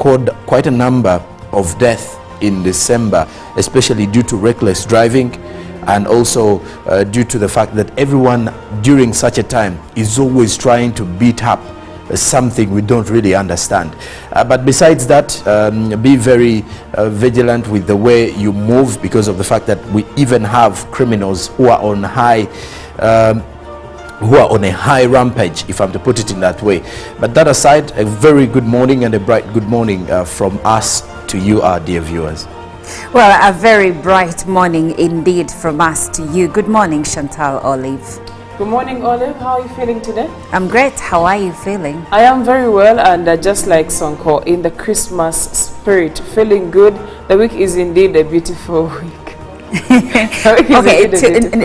record quite a number of deaths in December, especially due to reckless driving, and also due to the fact that everyone during such a time is always trying to beat up something we don't really understand. But besides that, be very vigilant with the way you move, because of the fact that we even have criminals who are on a high rampage, if I'm to put it in that way. But that aside, a very good morning and a bright good morning from us to you, our dear viewers. Well, a very bright morning indeed from us to you. Good morning, Chantal Olive. Good morning, Olive. How are you feeling today? I'm great. How are you feeling? I am very well, and just like Sonko, in the Christmas spirit, feeling good. The week is indeed a beautiful week. Okay,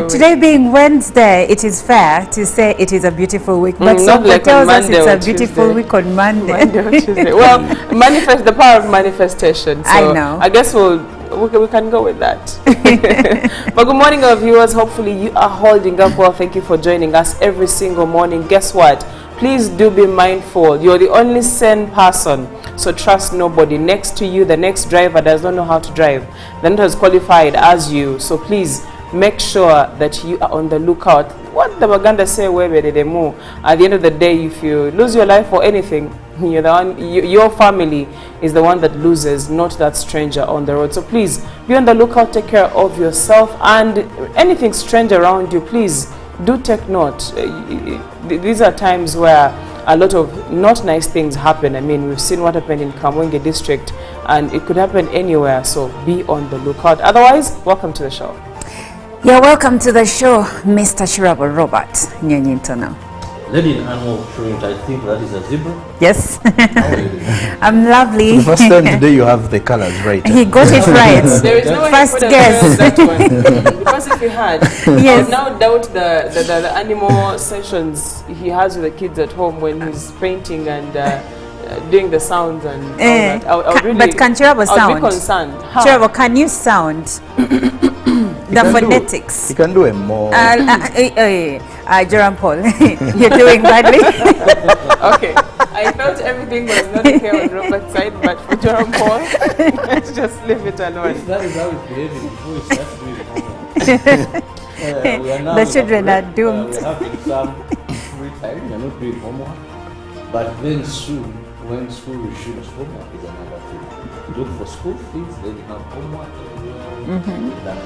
today being Wednesday, it is fair to say it is a beautiful week, but someone like tells us it's a beautiful week on Monday. Monday or Tuesday. Well, manifest, the power of manifestation. So I know. I guess we can go with that. But good morning, our viewers. Hopefully you are holding up well. Thank you for joining us every single morning. Guess what? Please do be mindful. You're the only sane person, so trust nobody. Next to you, the next driver does not know how to drive. They're not as qualified as you. So please make sure that you are on the lookout. What the Uganda say, where they move. At the end of the day, if you lose your life or anything, you're the one, your family is the one that loses, not that stranger on the road. So please be on the lookout, take care of yourself, and anything strange around you, please do take note. These are times where a lot of not nice things happen. I mean, we've seen what happened in Kamwenge district, and it could happen anywhere, so be on the lookout. Otherwise, welcome to the show. You're welcome to the show, Mr. Shirabo Robert Nyanyintono. Lady in animal print, I think that is a zebra. Yes. I'm lovely. For the first time today, you have the colors right. He got it right. There is no way First he could guess. have that one. Because if he had, Yes. I would now doubt the animal sessions he has with the kids at home when he's painting and doing the sounds and all that. I would really, but can Chirabo sound? I would be concerned. How? Chirabo, can you sound? The phonetics. You can do a more. Jerome Paul, you're doing badly. Okay, I felt everything was not okay on Robert's side, but for Jerome Paul, let's just leave it alone. If that is how it's behaving before it starts doing homework. The children are doomed. We're having some free time, we're not doing homework. But then soon, when school resumes, homework is another thing. Look for school fees, then you have homework.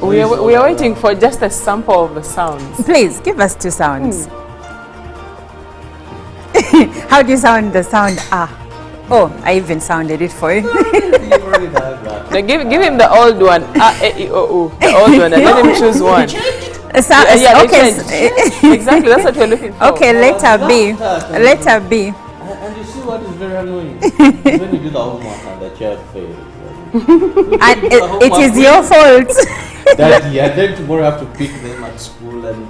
We are waiting for just a sample of the sounds. Please give us two sounds. How do you sound the sound ah? Oh, I even sounded it for you. Now give him the old one. The old one, and let him choose one. Exactly, that's what we're looking for. Okay, letter B. Letter B. And you see what is very annoying? When you do the homework and the child fails. And it is your fault. That then tomorrow I have to pick them at school, and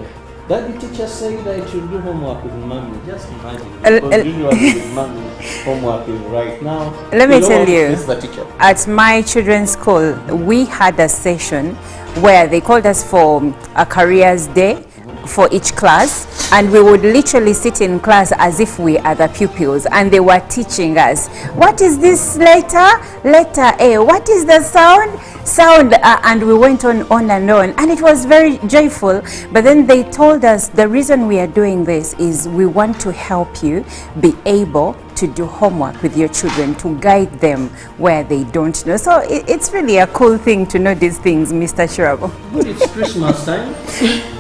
then the teacher say that I should do homework with mommy. Just imagine, because usually with mommy, homework is right now. Let me tell you, the teacher. At my children's school, we had a session where they called us for a careers day for each class, and we would literally sit in class as if we are the pupils, and they were teaching us, what is this letter? Letter A. What is the sound? Sound. And we went on and on, and it was very joyful. But then they told us the reason we are doing this is we want to help you be able to do homework with your children, to guide them where they don't know. So it's really a cool thing to know these things, Mr. Shirabo. But it's Christmas time,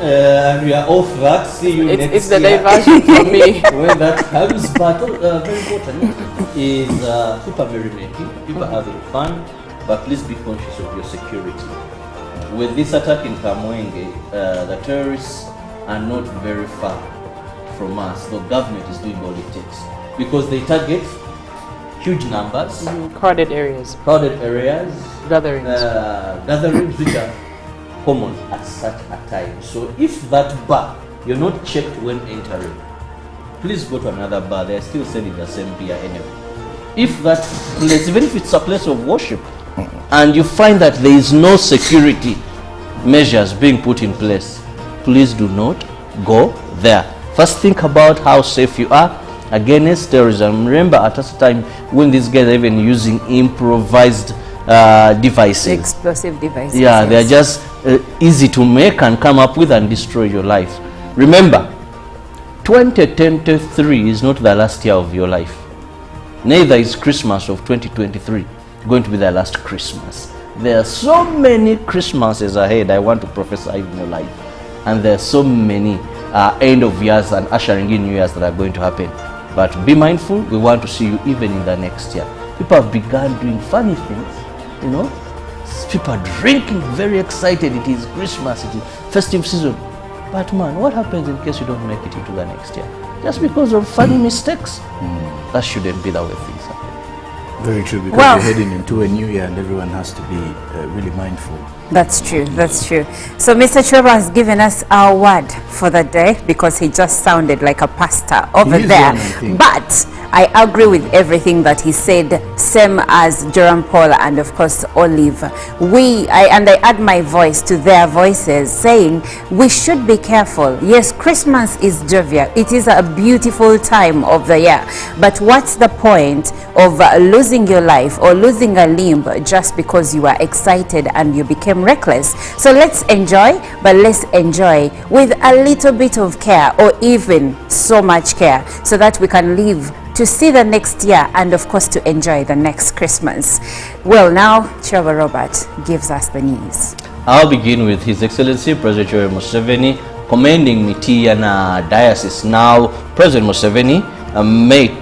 and we are off that. See you next year. It's the diversion for me. When that comes, but very important is people are merrymaking, people are having fun, but please be conscious of your security. With this attack in Kamwenge, the terrorists are not very far from us. The government is doing all it takes, because they target huge numbers, crowded areas, gatherings which are common at such a time. So if that bar you're not checked when entering, please go to another bar. They're still selling the same beer anyway. If that place, even if it's a place of worship, and you find that there is no security measures being put in place, please do not go there. First, think about how safe you are, against terrorism. Remember at a time when these guys are even using improvised devices. Explosive devices. Yeah, yes. they are just easy to make and come up with and destroy your life. Remember, 2023 is not the last year of your life. Neither is Christmas of 2023 going to be the last Christmas. There are so many Christmases ahead I want to prophesy in your life. And there are so many end of years and ushering in new years that are going to happen. But be mindful, we want to see you even in the next year. People have begun doing funny things, you know. People are drinking, very excited. It is Christmas, it is festive season. But man, what happens in case you don't make it into the next year? Just because of funny mistakes? That shouldn't be the way things happen. Very true, because Well- we're heading into a new year and everyone has to be really mindful. That's true, that's true. So Mr. Trevor has given us our word for the day because he just sounded like a pastor over He is there. one, I think. But I agree with everything that he said, same as Jerome Paul and of course Olive. I add my voice to their voices saying we should be careful. Yes, Christmas is jovial. It is a beautiful time of the year. But what's the point of losing your life or losing a limb just because you are excited and you became reckless? So let's enjoy, but let's enjoy with a little bit of care or even so much care so that we can live to see the next year and of course to enjoy the next Christmas. Well, now Trevor Robert gives us the news. I'll begin with His Excellency President Yoweri Museveni commending Mityana Diocese. Now, President Museveni met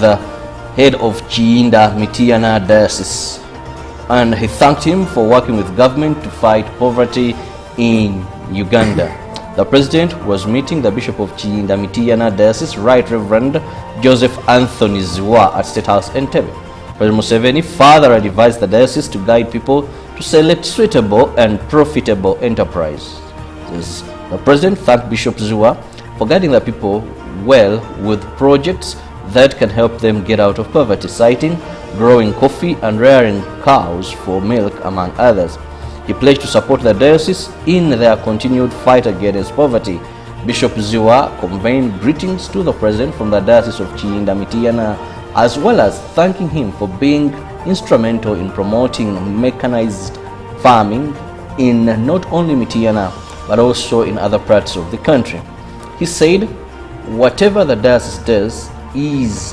the head of Chiinda Mityana Diocese, and he thanked him for working with government to fight poverty in Uganda. The president was meeting the Bishop of Chiinda Mityana Diocese, Right Reverend Joseph Anthony Ziwa, at State House Entebbe. President Museveni further advised the diocese to guide people to select suitable and profitable enterprises. The president thanked Bishop Ziwa for guiding the people well with projects that can help them get out of poverty, citing growing coffee and rearing cows for milk, among others. He pledged to support the diocese in their continued fight against poverty. Bishop Ziwa conveyed greetings to the president from the Diocese of Chiinda Mityana, as well as thanking him for being instrumental in promoting mechanized farming in not only Mityana but also in other parts of the country. He said, whatever the diocese does is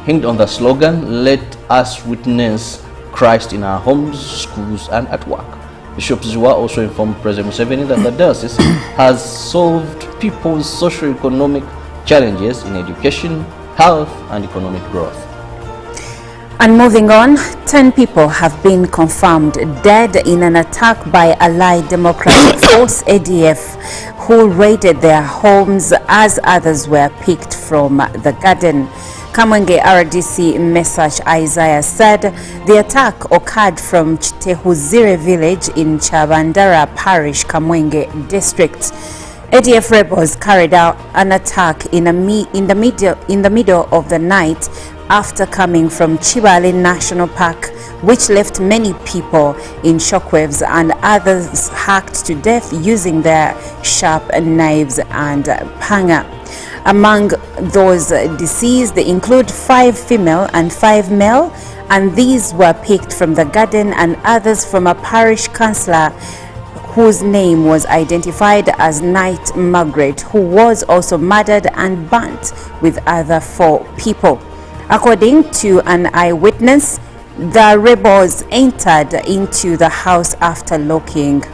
hinged on the slogan, let us witness Christ in our homes, schools and at work. Bishop Ziwa also informed President Museveni that the diocese has solved people's socio-economic challenges in education, health and economic growth. And moving on, 10 people have been confirmed dead in an attack by Allied Democratic Force ADF who raided their homes as others were picked from the garden. Kamwenge RDC Message Isaiah said the attack occurred from Chitehuzire village in Chabandara Parish, Kamwenge district. ADF rebels carried out an attack in the middle of the night after coming from Chibale National Park, which left many people in shockwaves and others hacked to death using their sharp knives and panga. Among those deceased include 5 female and 5 male, and these were picked from the garden and others from a parish councillor whose name was identified as Knight Margaret, who was also murdered and burnt with other 4 people. According to an eyewitness, the rebels entered into the house after locking.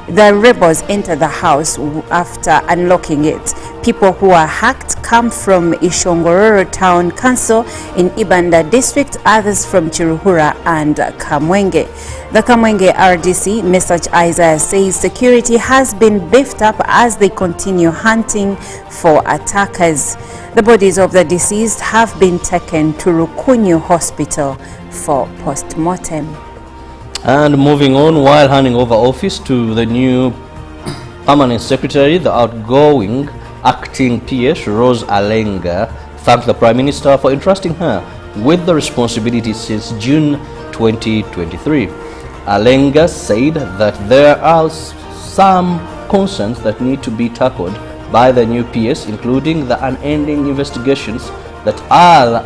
The rebels entered the house after unlocking it. People who are hacked come from Ishongororo Town Council in Ibanda District, others from Chiruhura and Kamwenge. The Kamwenge RDC Message Isaiah says security has been beefed up as they continue hunting for attackers. The bodies of the deceased have been taken to Rukunyu Hospital for post-mortem. And moving on, while handing over office to the new permanent secretary, the outgoing acting PS Rose Alenga thanked the Prime Minister for entrusting her with the responsibility since June 2023. Alenga said that there are some concerns that need to be tackled by the new PS, including the unending investigations that are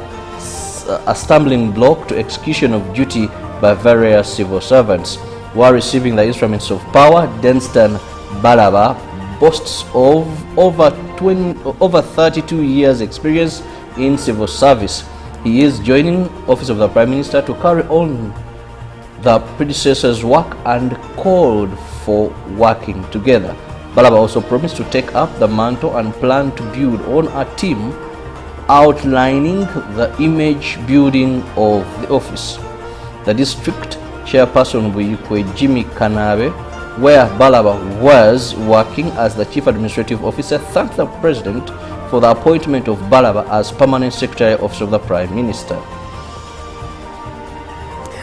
a stumbling block to execution of duty by various civil servants. While receiving the instruments of power, Denstan Balaba boasts of over 32 years experience in civil service. He is joining office of the Prime Minister to carry on the predecessor's work and called for working together. Balaba also promised to take up the mantle and plan to build on a team outlining the image building of the office. The district chairperson Buyikwe Jimmy Kanabe, where Balaba was working as the chief administrative officer, thanked the president for the appointment of Balaba as permanent secretary of the Prime Minister.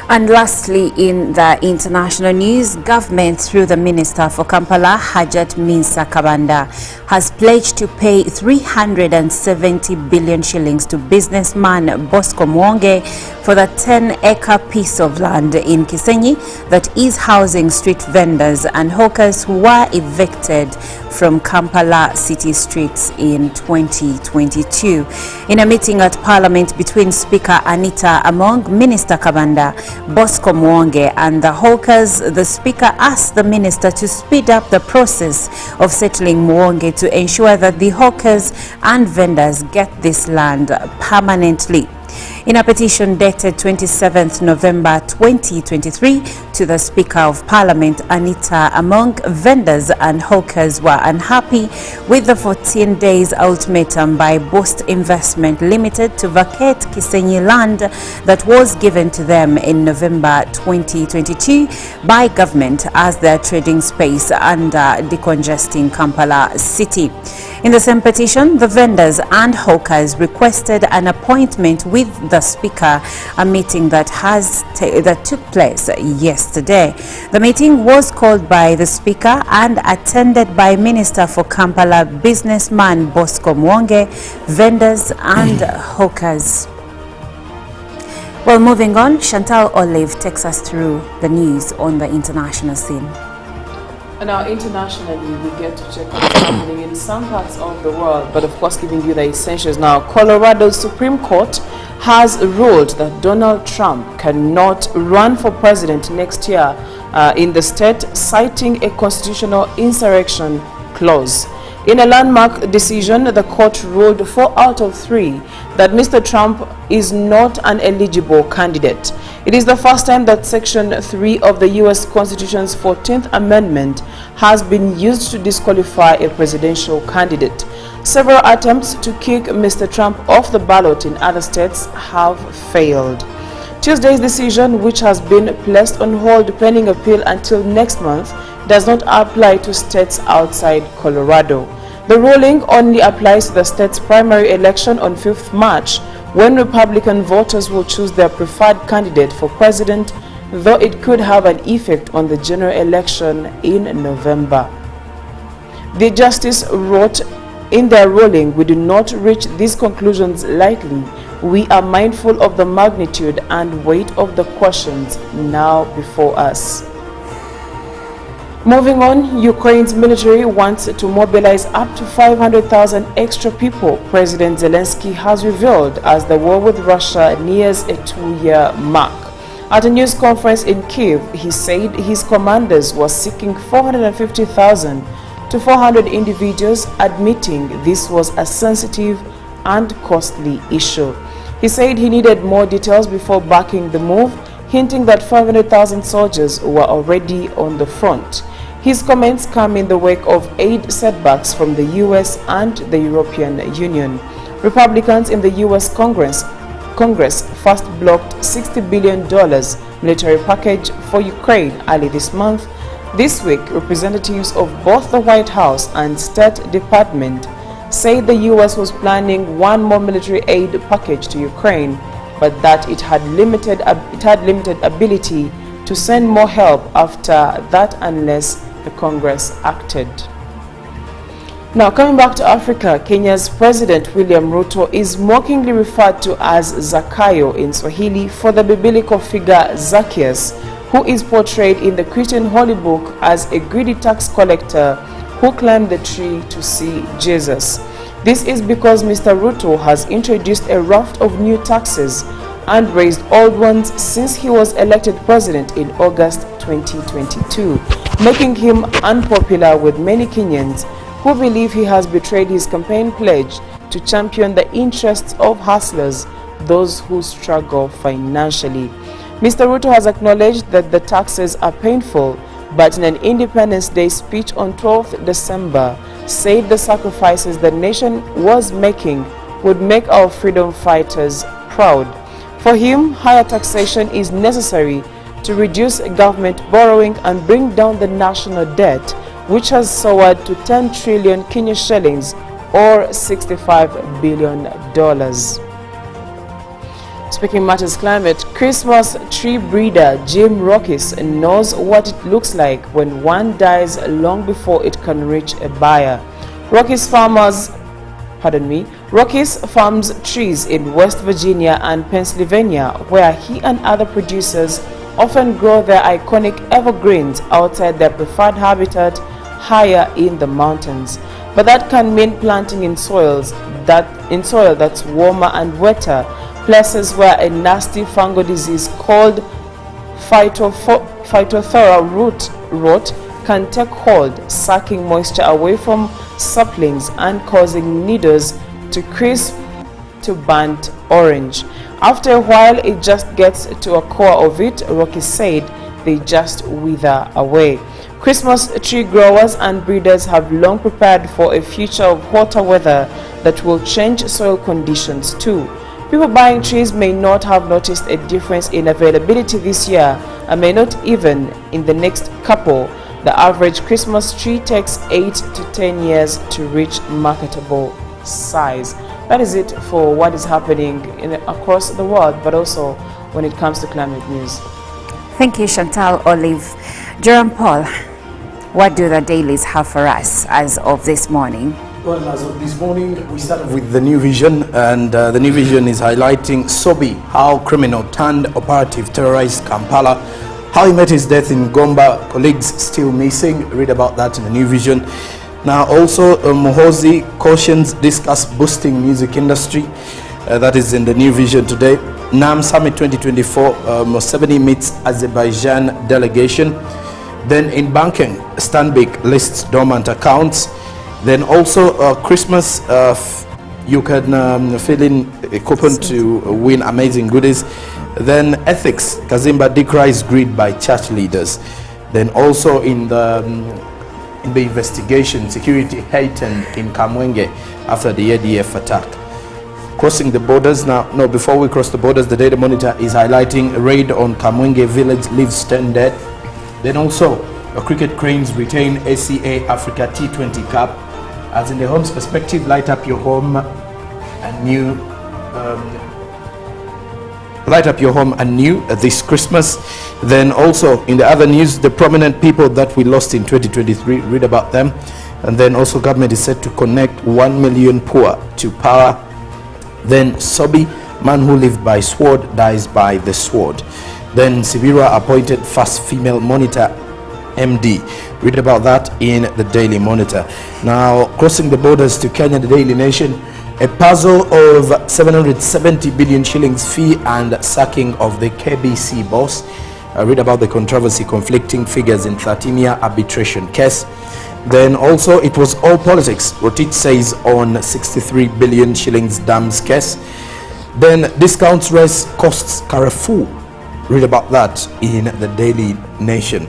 And lastly, in the international news, government through the Minister for Kampala, Hajat Minsa Kabanda, has pledged to pay 370 billion shillings to businessman Bosco Mwonge for the 10-acre piece of land in Kisenyi that is housing street vendors and hawkers who were evicted from Kampala city streets in 2022. In a meeting at Parliament between Speaker Anita Among, Minister Kabanda, Bosco Mwonge and the hawkers, the Speaker asked the Minister to speed up the process of settling Mwonge to ensure that the hawkers and vendors get this land permanently. In a petition dated 27th November 2023 to the Speaker of Parliament, Anita Among, vendors and hawkers were unhappy with the 14 days ultimatum by Boost Investment Limited to vacate Kisenyi land that was given to them in November 2022 by government as their trading space under decongesting Kampala city. In the same petition, the vendors and hawkers requested an appointment with the Speaker, a meeting that took place yesterday. The meeting was called by the Speaker and attended by Minister for Kampala businessman Bosco Mwonge, vendors and hawkers. Well, moving on, Chantal Olive takes us through the news on the international scene. Now, internationally, we get to check what's happening in some parts of the world, but of course giving you the essentials now. Colorado's Supreme Court has ruled that Donald Trump cannot run for president next year in the state, citing a constitutional insurrection clause. In a landmark decision, the court ruled 4 out of 3 that Mr. Trump is not an eligible candidate. It is the first time that Section 3 of the U.S. Constitution's 14th Amendment has been used to disqualify a presidential candidate. Several attempts to kick Mr. Trump off the ballot in other states have failed. Tuesday's decision, which has been placed on hold pending appeal until next month, does not apply to states outside Colorado. The ruling only applies to the state's primary election on 5th March, when Republican voters will choose their preferred candidate for president, though it could have an effect on the general election in November. The justice wrote in their ruling, "We do not reach these conclusions lightly. We are mindful of the magnitude and weight of the questions now before us." Moving on, Ukraine's military wants to mobilize up to 500,000 extra people, President Zelensky has revealed as the war with Russia nears a 2-year mark. At a news conference in Kyiv, he said his commanders were seeking 450,000 to 400 individuals, admitting this was a sensitive and costly issue. He said he needed more details before backing the move, hinting that 500,000 soldiers were already on the front. His comments come in the wake of aid setbacks from the U.S. and the European Union. Republicans in the U.S. Congress first blocked $60 billion military package for Ukraine early this month. This week, representatives of both the White House and State Department said the U.S. was planning one more military aid package to Ukraine, but that it had limited ability to send more help after that unless the Congress acted. Now, coming back to Africa, Kenya's President William Ruto is mockingly referred to as Zakayo in Swahili for the biblical figure Zacchaeus, who is portrayed in the Christian holy book as a greedy tax collector who climbed the tree to see Jesus. This is because Mr. Ruto has introduced a raft of new taxes and raised old ones since he was elected president in August 2022, making him unpopular with many Kenyans who believe he has betrayed his campaign pledge to champion the interests of hustlers, those who struggle financially. Mr. Ruto has acknowledged that the taxes are painful, but in an Independence Day speech on 12th December, said the sacrifices the nation was making would make our freedom fighters proud. For him, higher taxation is necessary to reduce government borrowing and bring down the national debt, which has soared to 10 trillion Kenya shillings or $65 billion. Speaking matters climate, Christmas tree breeder Jim Rockis knows what it looks like when one dies long before it can reach a buyer. Rockis farms trees in West Virginia and Pennsylvania, where he and other producers often grow their iconic evergreens outside their preferred habitat higher in the mountains. But that can mean planting in soil that's warmer and wetter, places where a nasty fungal disease called phytophthora root rot can take hold, sucking moisture away from saplings and causing needles to crisp to burnt orange. After a while, it just gets to a core of it, Rocky said, they just wither away. Christmas tree growers and breeders have long prepared for a future of hotter weather that will change soil conditions too. People buying trees may not have noticed a difference in availability this year and may not even in the next couple. The average Christmas tree takes 8 to 10 years to reach marketable size. That is it for what is happening across the world, but also when it comes to climate news. Thank you, Chantal Olive. Jerome Paul, what do the dailies have for us as of this morning? Well, as of this morning, we start with the New Vision, and the New Vision is highlighting Sobi, how criminal turned operative terrorized Kampala, how he met his death in Gomba, colleagues still missing. Read about that in the New Vision. Now also, Muhoozi cautions discuss boosting music industry. That is in the New Vision today. NAM Summit 2024, Museveni meets Azerbaijan delegation. Then in banking, Stanbic lists dormant accounts. Then also Christmas, you can fill in a coupon to win amazing goodies. Then ethics, Kazimba decries greed by church leaders. Then also in the investigation, security heightened in Kamwenge after the ADF attack. Crossing the borders now. No, before we cross the borders, the Daily Monitor is highlighting a raid on Kamwenge village, leaves 10 dead. Then also, cricket cranes retain ACA Africa T20 Cup. As in the home's perspective, light up your home anew. Light up your home anew this Christmas. Then also in the other news, the prominent people that we lost in 2023, read about them. And then also government is set to connect 1 million poor to power. Then Sobi, man who lived by sword dies by the sword. Then Sibira appointed first female monitor MD. Read about that in the Daily Monitor. Now crossing the borders to Kenya, the Daily Nation, a puzzle of 770 billion shillings fee and sacking of the KBC boss. Read about the controversy, conflicting figures in 13-year arbitration case. Then also it was all politics, Rotich says on 63 billion shillings dams case. Then discounts raise costs Carrefour. Read about that in the Daily Nation.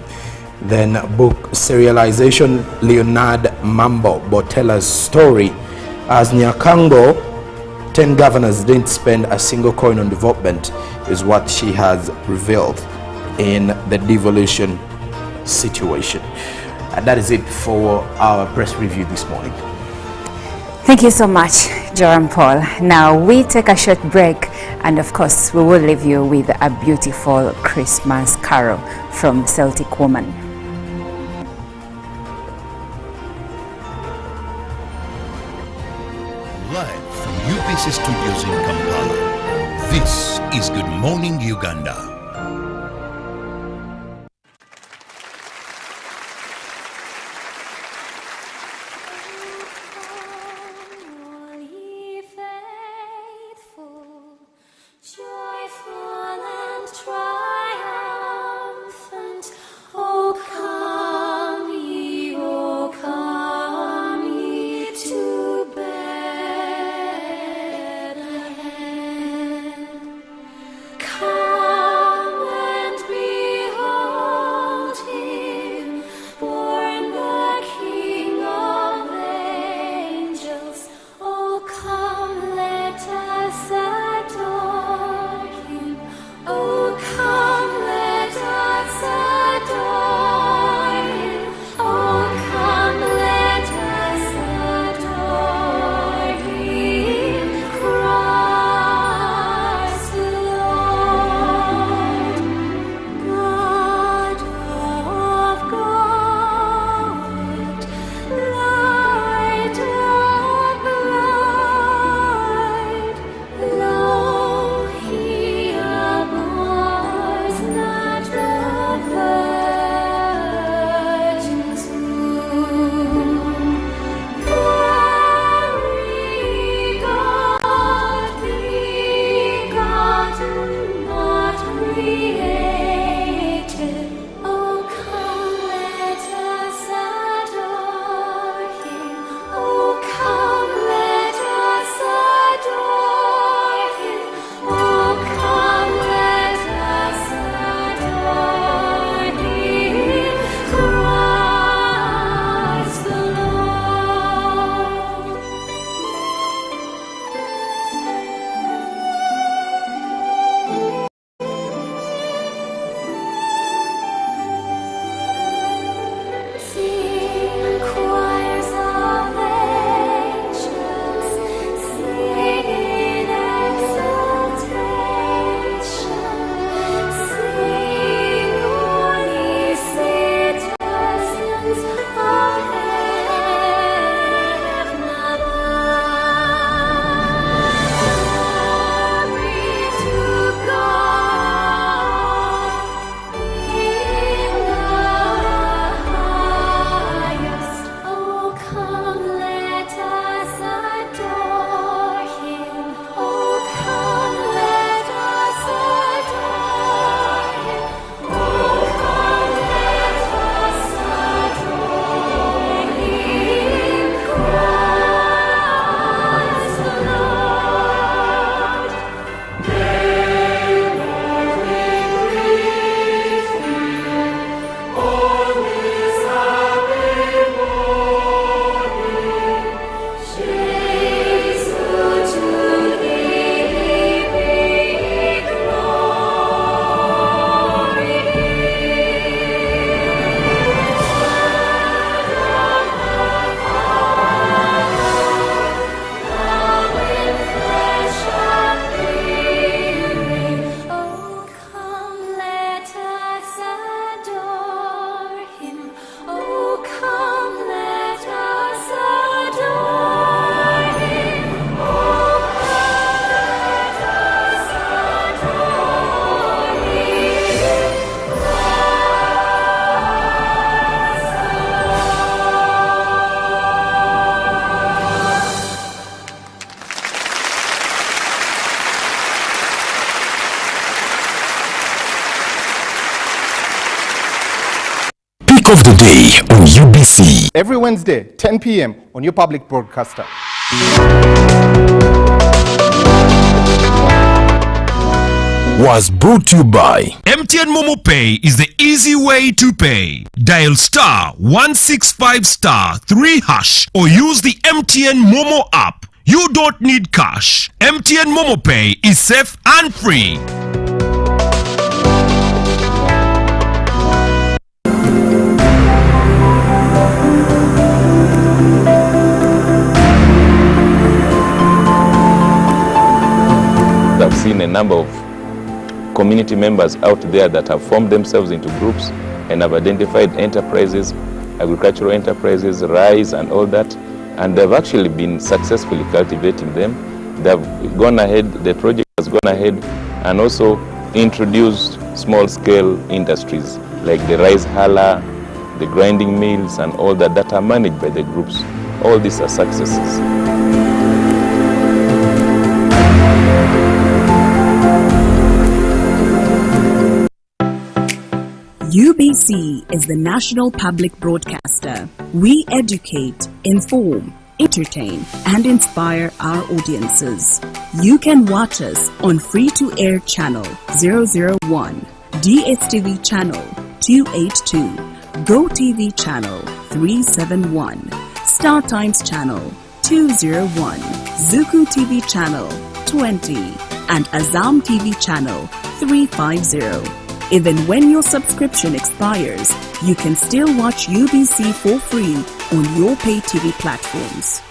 Then book serialization, Leonard Mambo Botella's story. As Nyakango, 10 governors didn't spend a single coin on development, is what she has revealed in the devolution situation. And that is it for our press review this morning. Thank you so much, Jerome Paul. Now we take a short break, and of course we will leave you with a beautiful Christmas carol from Celtic Woman. Live from UPC Studios in Kampala, this is Good Morning Uganda. Of the day on UBC. Every Wednesday, 10 p.m. on your public broadcaster. Was brought to you by MTN Momo Pay is the easy way to pay. Dial star 165 star 3 hash or use the MTN Momo app. You don't need cash. MTN Momo Pay is safe and free. I've seen a number of community members out there that have formed themselves into groups and have identified enterprises, agricultural enterprises, rice and all that, and they've actually been successfully cultivating them. They've gone ahead, the project has gone ahead and also introduced small-scale industries like the rice huller, the grinding mills and all that are managed by the groups. All these are successes. UBC is the national public broadcaster. We educate, inform, entertain, and inspire our audiences. You can watch us on free-to-air channel 001, DSTV channel 282, GoTV channel 371, Star Times channel 201, Zuku TV channel 20, and Azam TV channel 350. Even when your subscription expires, you can still watch UBC for free on your pay TV platforms.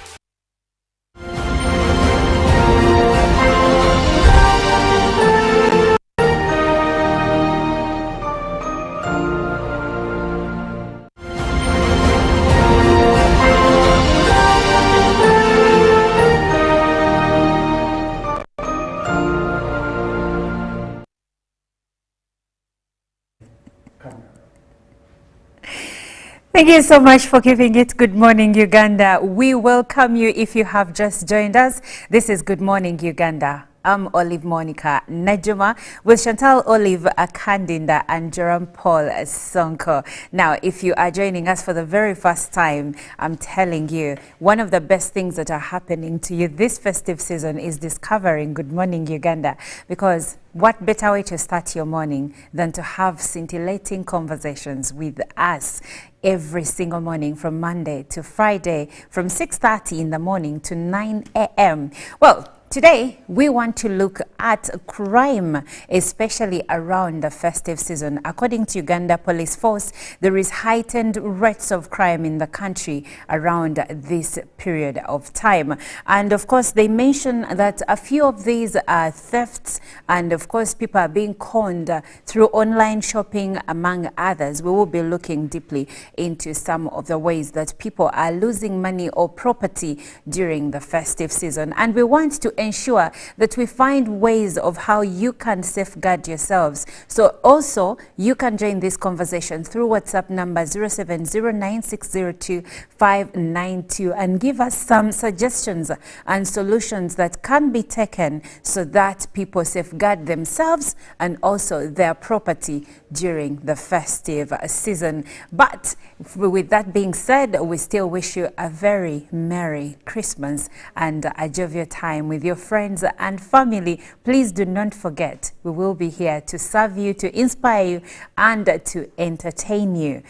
Thank you so much for giving it Good Morning Uganda. We welcome you if you have just joined us. This is Good Morning Uganda. I'm Olive Monica Najuma with Chantal Olive Akandinda and Jerome Paul Sonko. Now, if you are joining us for the very first time, I'm telling you, one of the best things that are happening to you this festive season is discovering Good Morning Uganda, because what better way to start your morning than to have scintillating conversations with us every single morning from Monday to Friday from 6:30 in the morning to 9 a.m. Well, today, we want to look at crime, especially around the festive season. According to Uganda Police Force, there is heightened rates of crime in the country around this period of time. And of course, they mention that a few of these are thefts, and of course, people are being conned through online shopping, among others. We will be looking deeply into some of the ways that people are losing money or property during the festive season. And we want to ensure that we find ways of how you can safeguard yourselves. So also, you can join this conversation through WhatsApp number 0709602592 and give us some suggestions and solutions that can be taken so that people safeguard themselves and also their property during the festive season. But with that being said, we still wish you a very Merry Christmas and a jovial time with your friends and family. Please do not forget, we will be here to serve you, to inspire you, and to entertain you.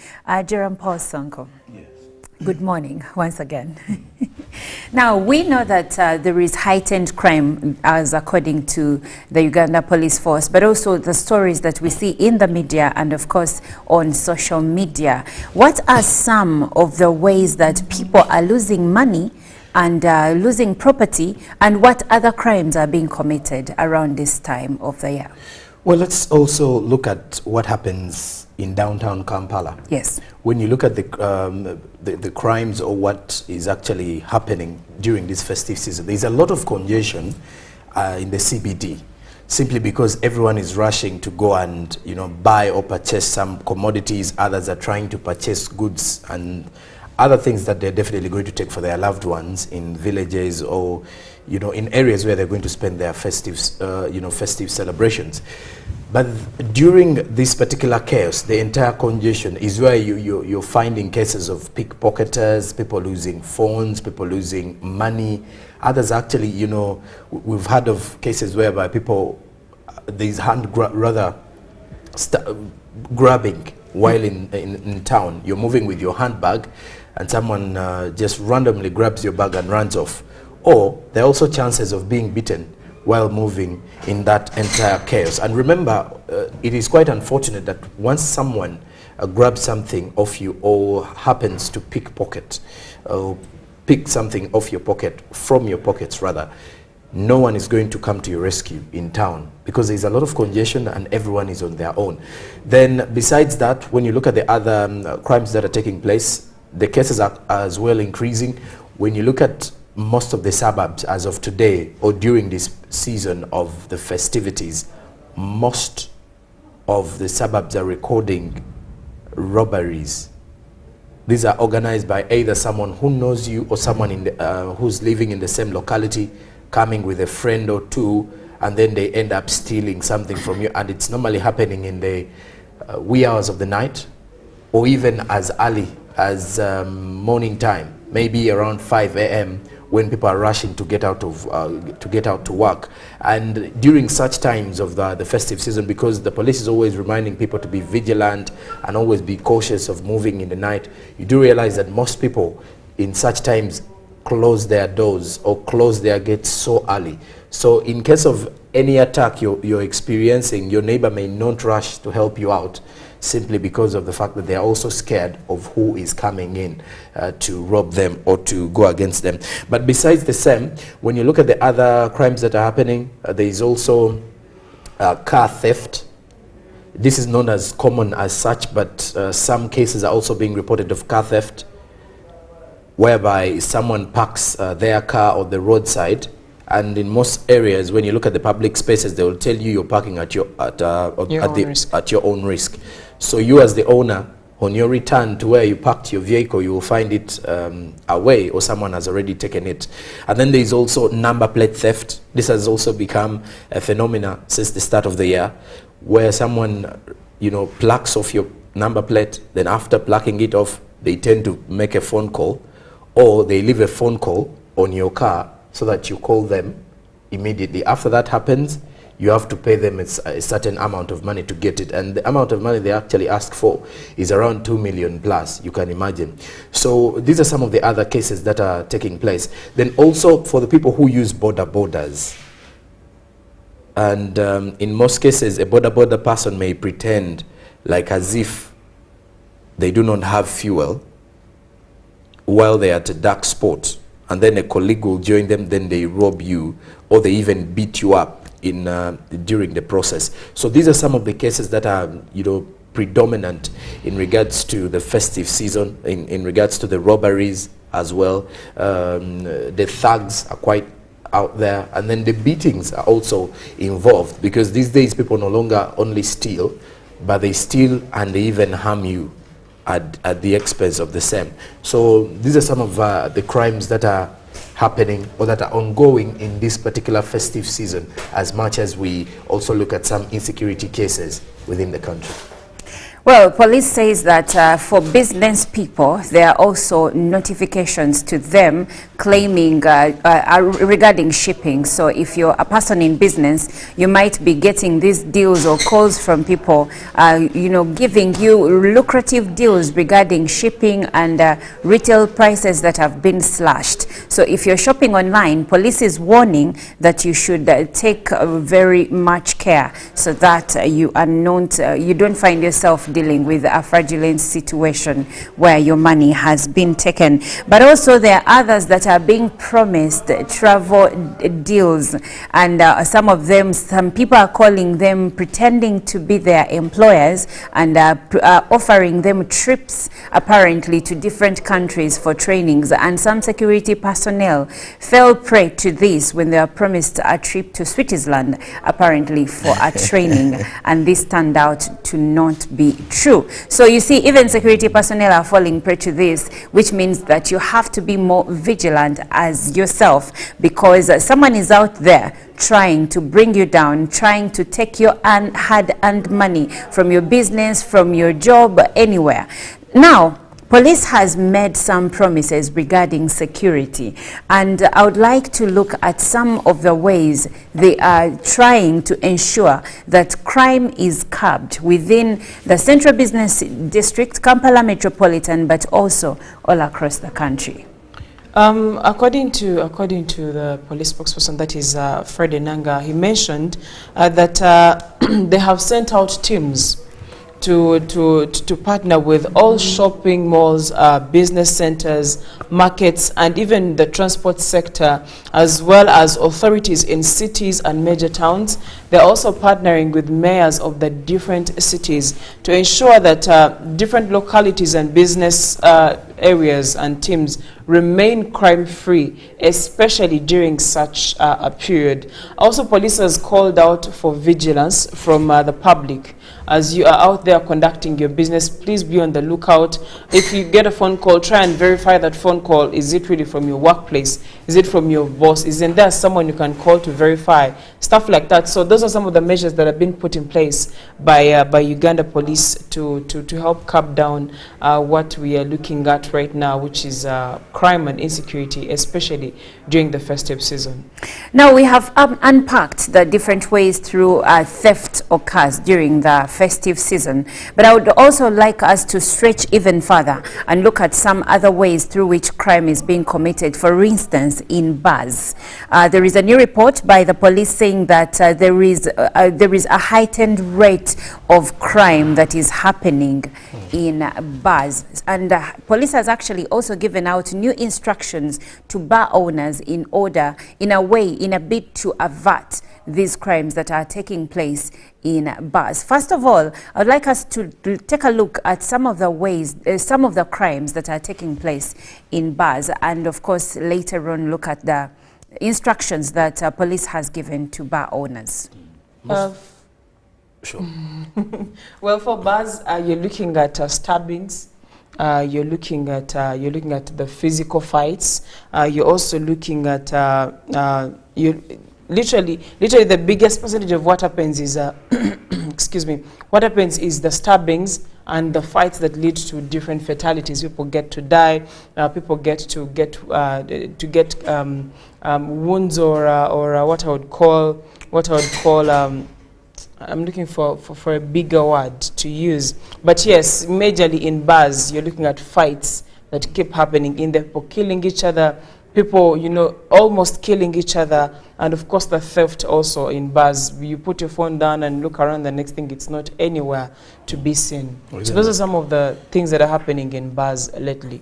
Jerome Paul Sonko. Yes. Good morning once again. Now, we know that there is heightened crime, as according to the Uganda Police Force, but also the stories that we see in the media and, of course, on social media. What are some of the ways that people are losing money and losing property, and what other crimes are being committed around this time of the year? Well, let's also look at what happens in downtown Kampala. Yes. When you look at the crimes or what is actually happening during this festive season, there's a lot of congestion in the CBD, simply because everyone is rushing to go and buy or purchase some commodities. Others are trying to purchase goods and other things that they're definitely going to take for their loved ones in villages or in areas where they're going to spend their festive celebrations. But during this particular chaos, the entire congestion is where you're finding cases of pickpocketers, people losing phones, people losing money. Others actually, we've heard of cases whereby people, there's grabbing while in town. You're moving with your handbag and someone just randomly grabs your bag and runs off. Or there are also chances of being beaten while moving in that entire chaos. And remember, it is quite unfortunate that once someone grabs something off you or happens to pick something off your pocket, from your pockets rather, no one is going to come to your rescue in town because there's a lot of congestion and everyone is on their own. Then besides that, when you look at the other crimes that are taking place, the cases are as well increasing. When you look at most of the suburbs as of today or during this season of the festivities, most of the suburbs are recording robberies. These are organized by either someone who knows you or someone who's living in the same locality, coming with a friend or two, and then they end up stealing something from you. And it's normally happening in the wee hours of the night, or even as early as morning time, maybe around 5 a.m. when people are rushing to get out to work. And during such times of the festive season, because the police is always reminding people to be vigilant and always be cautious of moving in the night, you do realize that most people in such times close their doors or close their gates so early. So in case of any attack you're experiencing, your neighbor may not rush to help you out, simply because of the fact that they are also scared of who is coming in to rob them or to go against them. But besides the same, when you look at the other crimes that are happening, there is also car theft. This is not as common as such, but some cases are also being reported of car theft, whereby someone parks their car on the roadside, and in most areas, when you look at the public spaces, they will tell you you're parking at your own risk. So you, as the owner On your return to where you parked your vehicle, you will find it away, or someone has already taken it. And then there is also number plate theft. This has also become a phenomenon since the start of the year, where someone, plucks off your number plate, then after plucking it off, they tend to make a phone call, or they leave a phone call on your car so that you call them immediately. After that happens, you have to pay them a certain amount of money to get it, and the amount of money they actually ask for is around 2 million plus, you can imagine. So these are some of the other cases that are taking place. Then also for the people who use borders, and in most cases a border person may pretend like as if they do not have fuel while they are at a dark spot, and then a colleague will join them, then they rob you, or they even beat you up during the process. So these are some of the cases that are predominant in regards to the festive season, in regards to the robberies as well. The thugs are quite out there, and then the beatings are also involved, because these days people no longer only steal, but they steal and they even harm you at the expense of the same. So these are some of the crimes that are happening or that are ongoing in this particular festive season, as much as we also look at some insecurity cases within the country. Well, police says that for business people, there are also notifications to them claiming regarding shipping. So if you're a person in business, you might be getting these deals or calls from people, giving you lucrative deals regarding shipping and retail prices that have been slashed. So if you're shopping online, police is warning that you should take very much care so that you don't find yourself dealing with a fraudulent situation where your money has been taken. But also there are others that are being promised travel deals, and some people are calling them, pretending to be their employers, and offering them trips apparently to different countries for trainings, and some security personnel fell prey to this when they were promised a trip to Switzerland apparently for a training, and this turned out to not be true. So you see, even security personnel are falling prey to this, which means that you have to be more vigilant as yourself, because someone is out there trying to bring you down, trying to take your hard-earned money from your business, from your job, anywhere. Now, police has made some promises regarding security, and I would like to look at some of the ways they are trying to ensure that crime is curbed within the Central Business District, Kampala Metropolitan, but also all across the country. According to the police spokesperson, that is Fred Enanga, he mentioned that they have sent out teams to partner with all shopping malls, business centers, markets, and even the transport sector, as well as authorities in cities and major towns. They're also partnering with mayors of the different cities to ensure that different localities and business areas and teams remain crime-free, especially during such a period. Also, police has called out for vigilance from the public. As you are out there conducting your business, please be on the lookout. If you get a phone call, try and verify that phone call. Is it really from your workplace? Is it from your boss? Isn't there someone you can call to verify? Stuff like that. So those are some of the measures that have been put in place by Uganda Police to help curb down what we are looking at right now, which is crime and insecurity, especially during the festive season. Now we have unpacked the different ways through theft occurs during the festive season, but I would also like us to stretch even further and look at some other ways through which crime is being committed. For instance, in bars, there is a new report by the police saying that there is a heightened rate of crime that is happening in bars, and police has actually also given out new instructions to bar owners in a bid to avert these crimes that are taking place in bars. First of all, I would like us to take a look at some of the ways, some of the crimes that are taking place in bars, and of course later on look at the instructions that police has given to bar owners. Sure. Well, for bars, you're looking at stabbings. You're looking at the physical fights. You're also looking at literally the biggest percentage of what happens is excuse me. What happens is the stabbings and the fights that lead to different fatalities. People get to die. People get to get wounds or what I would call I'm looking for a bigger word to use. But yes, majorly in bars, you're looking at fights that keep happening in there, people killing each other, people, you know, almost killing each other, and of course the theft also in bars. You put your phone down and look around, the next thing it's not anywhere to be seen. So those are some of the things that are happening in bars lately.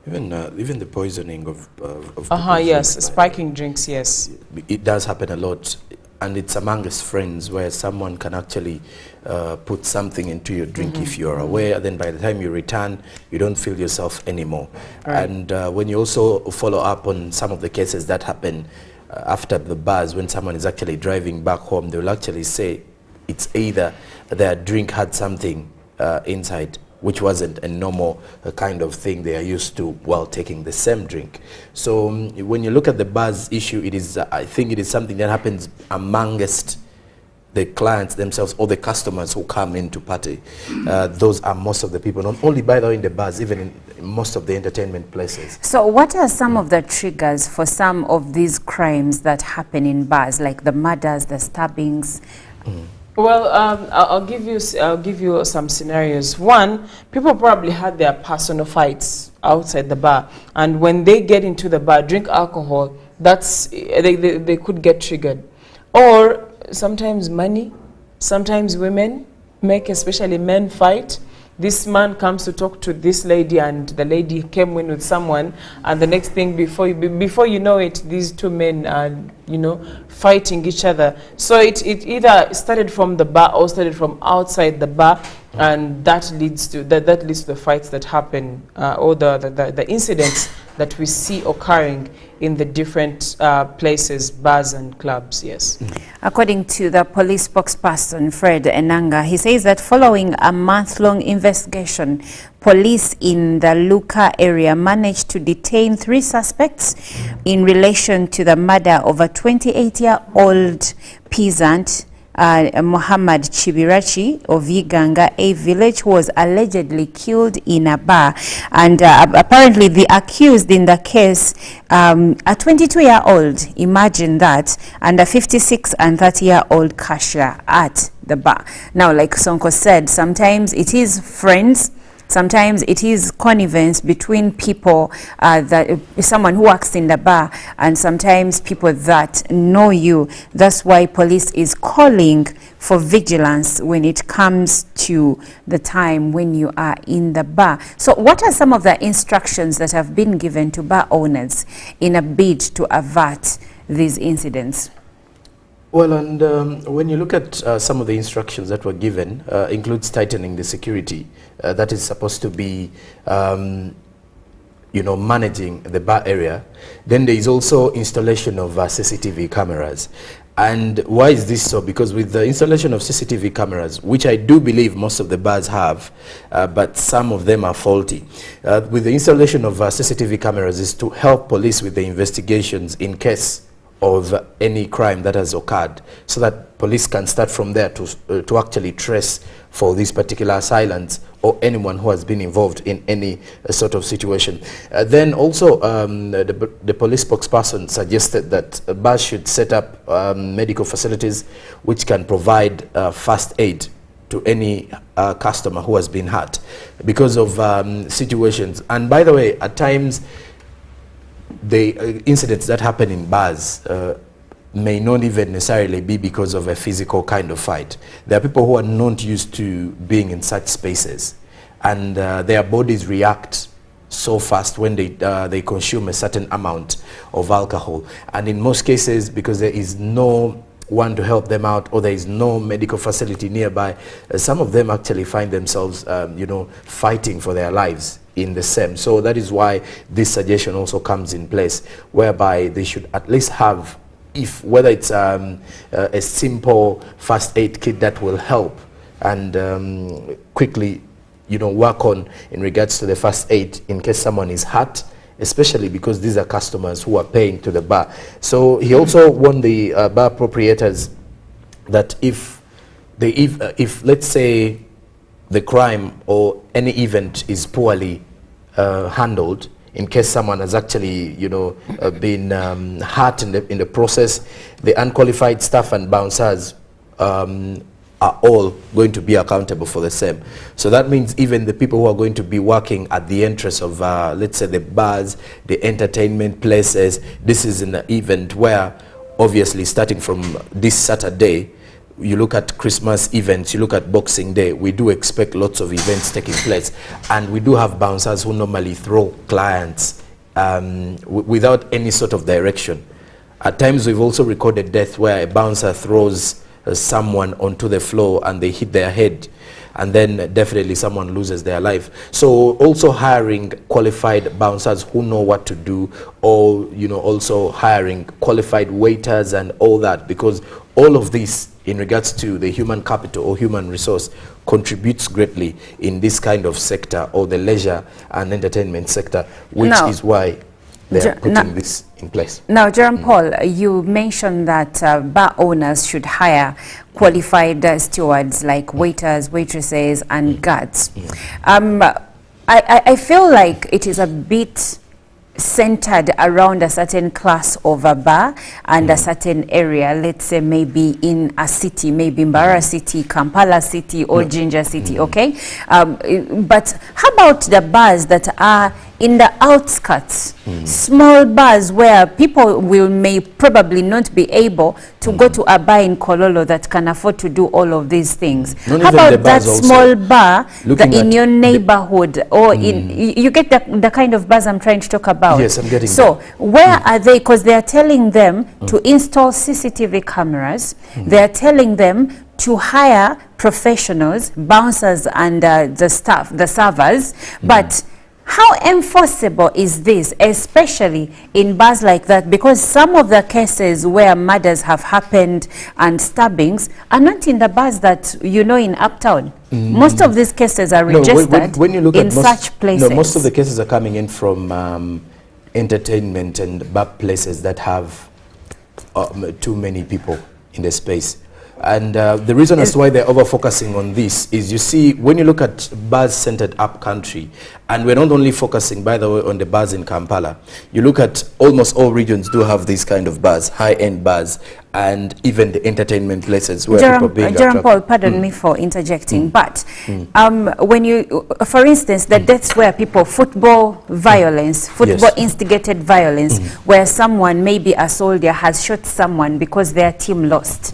Even the poisoning of Yes, drinks, spiking drinks, yes. It does happen a lot. And it's amongst friends where someone can actually put something into your drink if you're aware. Then by the time you return, you don't feel yourself anymore. Right. And when you also follow up on some of the cases that happen after the bars, when someone is actually driving back home, they will actually say it's either their drink had something inside, which wasn't a normal kind of thing they are used to while taking the same drink. So when you look at the bars issue, it is, I think it is something that happens amongst the clients themselves or the customers who come in to party. Those are most of the people, not only by the way in the bars, even in most of the entertainment places. So what are some of the triggers for some of these crimes that happen in bars, like the murders, the stabbings? Well, I'll give you some scenarios. One, people probably had their personal fights outside the bar, and when they get into the bar, drink alcohol, that's they could get triggered. Or sometimes money, sometimes women make, especially men, fight. This man comes to talk to this lady, and the lady came in with someone, and the next thing, before you know it, these two men are, you know, fighting each other. So it either started from the bar or started from outside the bar, and that leads to the fights that happen, or the incidents that we see occurring in the different places, bars and clubs. Yes. According to the police spokesperson, Fred Enanga, he says that following a month-long investigation, police in the Luka area managed to detain 3 suspects in relation to the murder of a 28-year-old peasant, Muhammad Chibirachi of Uganda, a village, who was allegedly killed in a bar. And apparently the accused in the case, a 22-year-old, imagine that, and a 56 and 30-year-old cashier at the bar. Now, like Sonko said, sometimes it is friends, sometimes it is connivance between people, that someone who works in the bar, and sometimes people that know you. That's why police is calling for vigilance when it comes to the time when you are in the bar. So what are some of the instructions that have been given to bar owners in a bid to avert these incidents? Well, and when you look at some of the instructions that were given, includes tightening the security that is supposed to be, you know, managing the bar area. Then there is also installation of CCTV cameras. And why is this so? Because with the installation of CCTV cameras, which I do believe most of the bars have, but some of them are faulty. With the installation of CCTV cameras is to help police with the investigations in case of any crime that has occurred, so that police can start from there to actually trace for these particular assailants or anyone who has been involved in any sort of situation. Then also the police spokesperson suggested that bars should set up medical facilities which can provide first aid to any customer who has been hurt because of situations. And by the way, at times the incidents that happen in bars may not even necessarily be because of a physical kind of fight. There are people who are not used to being in such spaces, and their bodies react so fast when they consume a certain amount of alcohol. And in most cases, because there is no one to help them out, or there is no medical facility nearby, some of them actually find themselves, you know, fighting for their lives in the same. So that is why this suggestion also comes in place, whereby they should at least have if whether it's a simple first aid kit that will help and quickly, work on in regards to the first aid in case someone is hurt, especially because these are customers who are paying to the bar. So he also warned the bar proprietors that if let's say the crime or any event is poorly handled, in case someone has actually, been hurt in the process, the unqualified staff and bouncers are all going to be accountable for the same. So that means even the people who are going to be working at the entrance of, let's say, the bars, the entertainment places, this is an event where, obviously, starting from this Saturday, you look at Christmas events, you look at Boxing Day, we do expect lots of events taking place. And we do have bouncers who normally throw clients without any sort of direction. At times, we've also recorded death where a bouncer throws someone onto the floor and they hit their head, and then definitely someone loses their life. So also hiring qualified bouncers who know what to do, or also hiring qualified waiters and all that, because all of this in regards to the human capital or human resource contributes greatly in this kind of sector, or the leisure and entertainment sector, which is why they are putting this in place. Now, Jerome Paul, you mentioned that bar owners should hire qualified stewards like waiters, waitresses, and guards. I feel like it is a bit centered around a certain class of a bar and a certain area, let's say maybe in a city, maybe Mbarara City, Kampala City, or Jinja City, okay? But how about the bars that are in the outskirts, small bars where people may probably not be able to go to a bar in Kololo that can afford to do all of these things? How about that small bar that in your neighborhood, or you get the kind of bars I'm trying to talk about? Yes, I'm getting so where are they? Because they are telling them to install CCTV cameras. They are telling them to hire professionals, bouncers, and the staff, the servers. But how enforceable is this, especially in bars like that? Because some of the cases where murders have happened and stabbings are not in the bars that in Uptown. Most of these cases are registered when you look in at such places. No, most of the cases are coming in from entertainment and bar places that have too many people in the space. And the reason as to why they're over-focusing on this is, you see, when you look at bars centered up country, and we're not only focusing, by the way, on the bars in Kampala, you look at almost all regions do have these kind of bars, high-end bars, and even the entertainment places where people are being Jerome Paul, pardon me for interjecting, but when you, for instance, the deaths where people, football violence, football instigated violence, where someone, maybe a soldier, has shot someone because their team lost.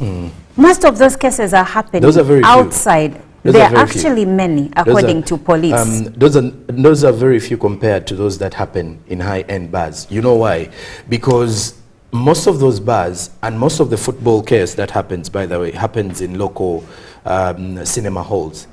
Most of those cases are happening outside. There are actually many, according to police. Those are very few compared to those that happen in high-end bars. You know why? Because most of those bars and most of the football chaos that happens, by the way, happens in local cinema halls.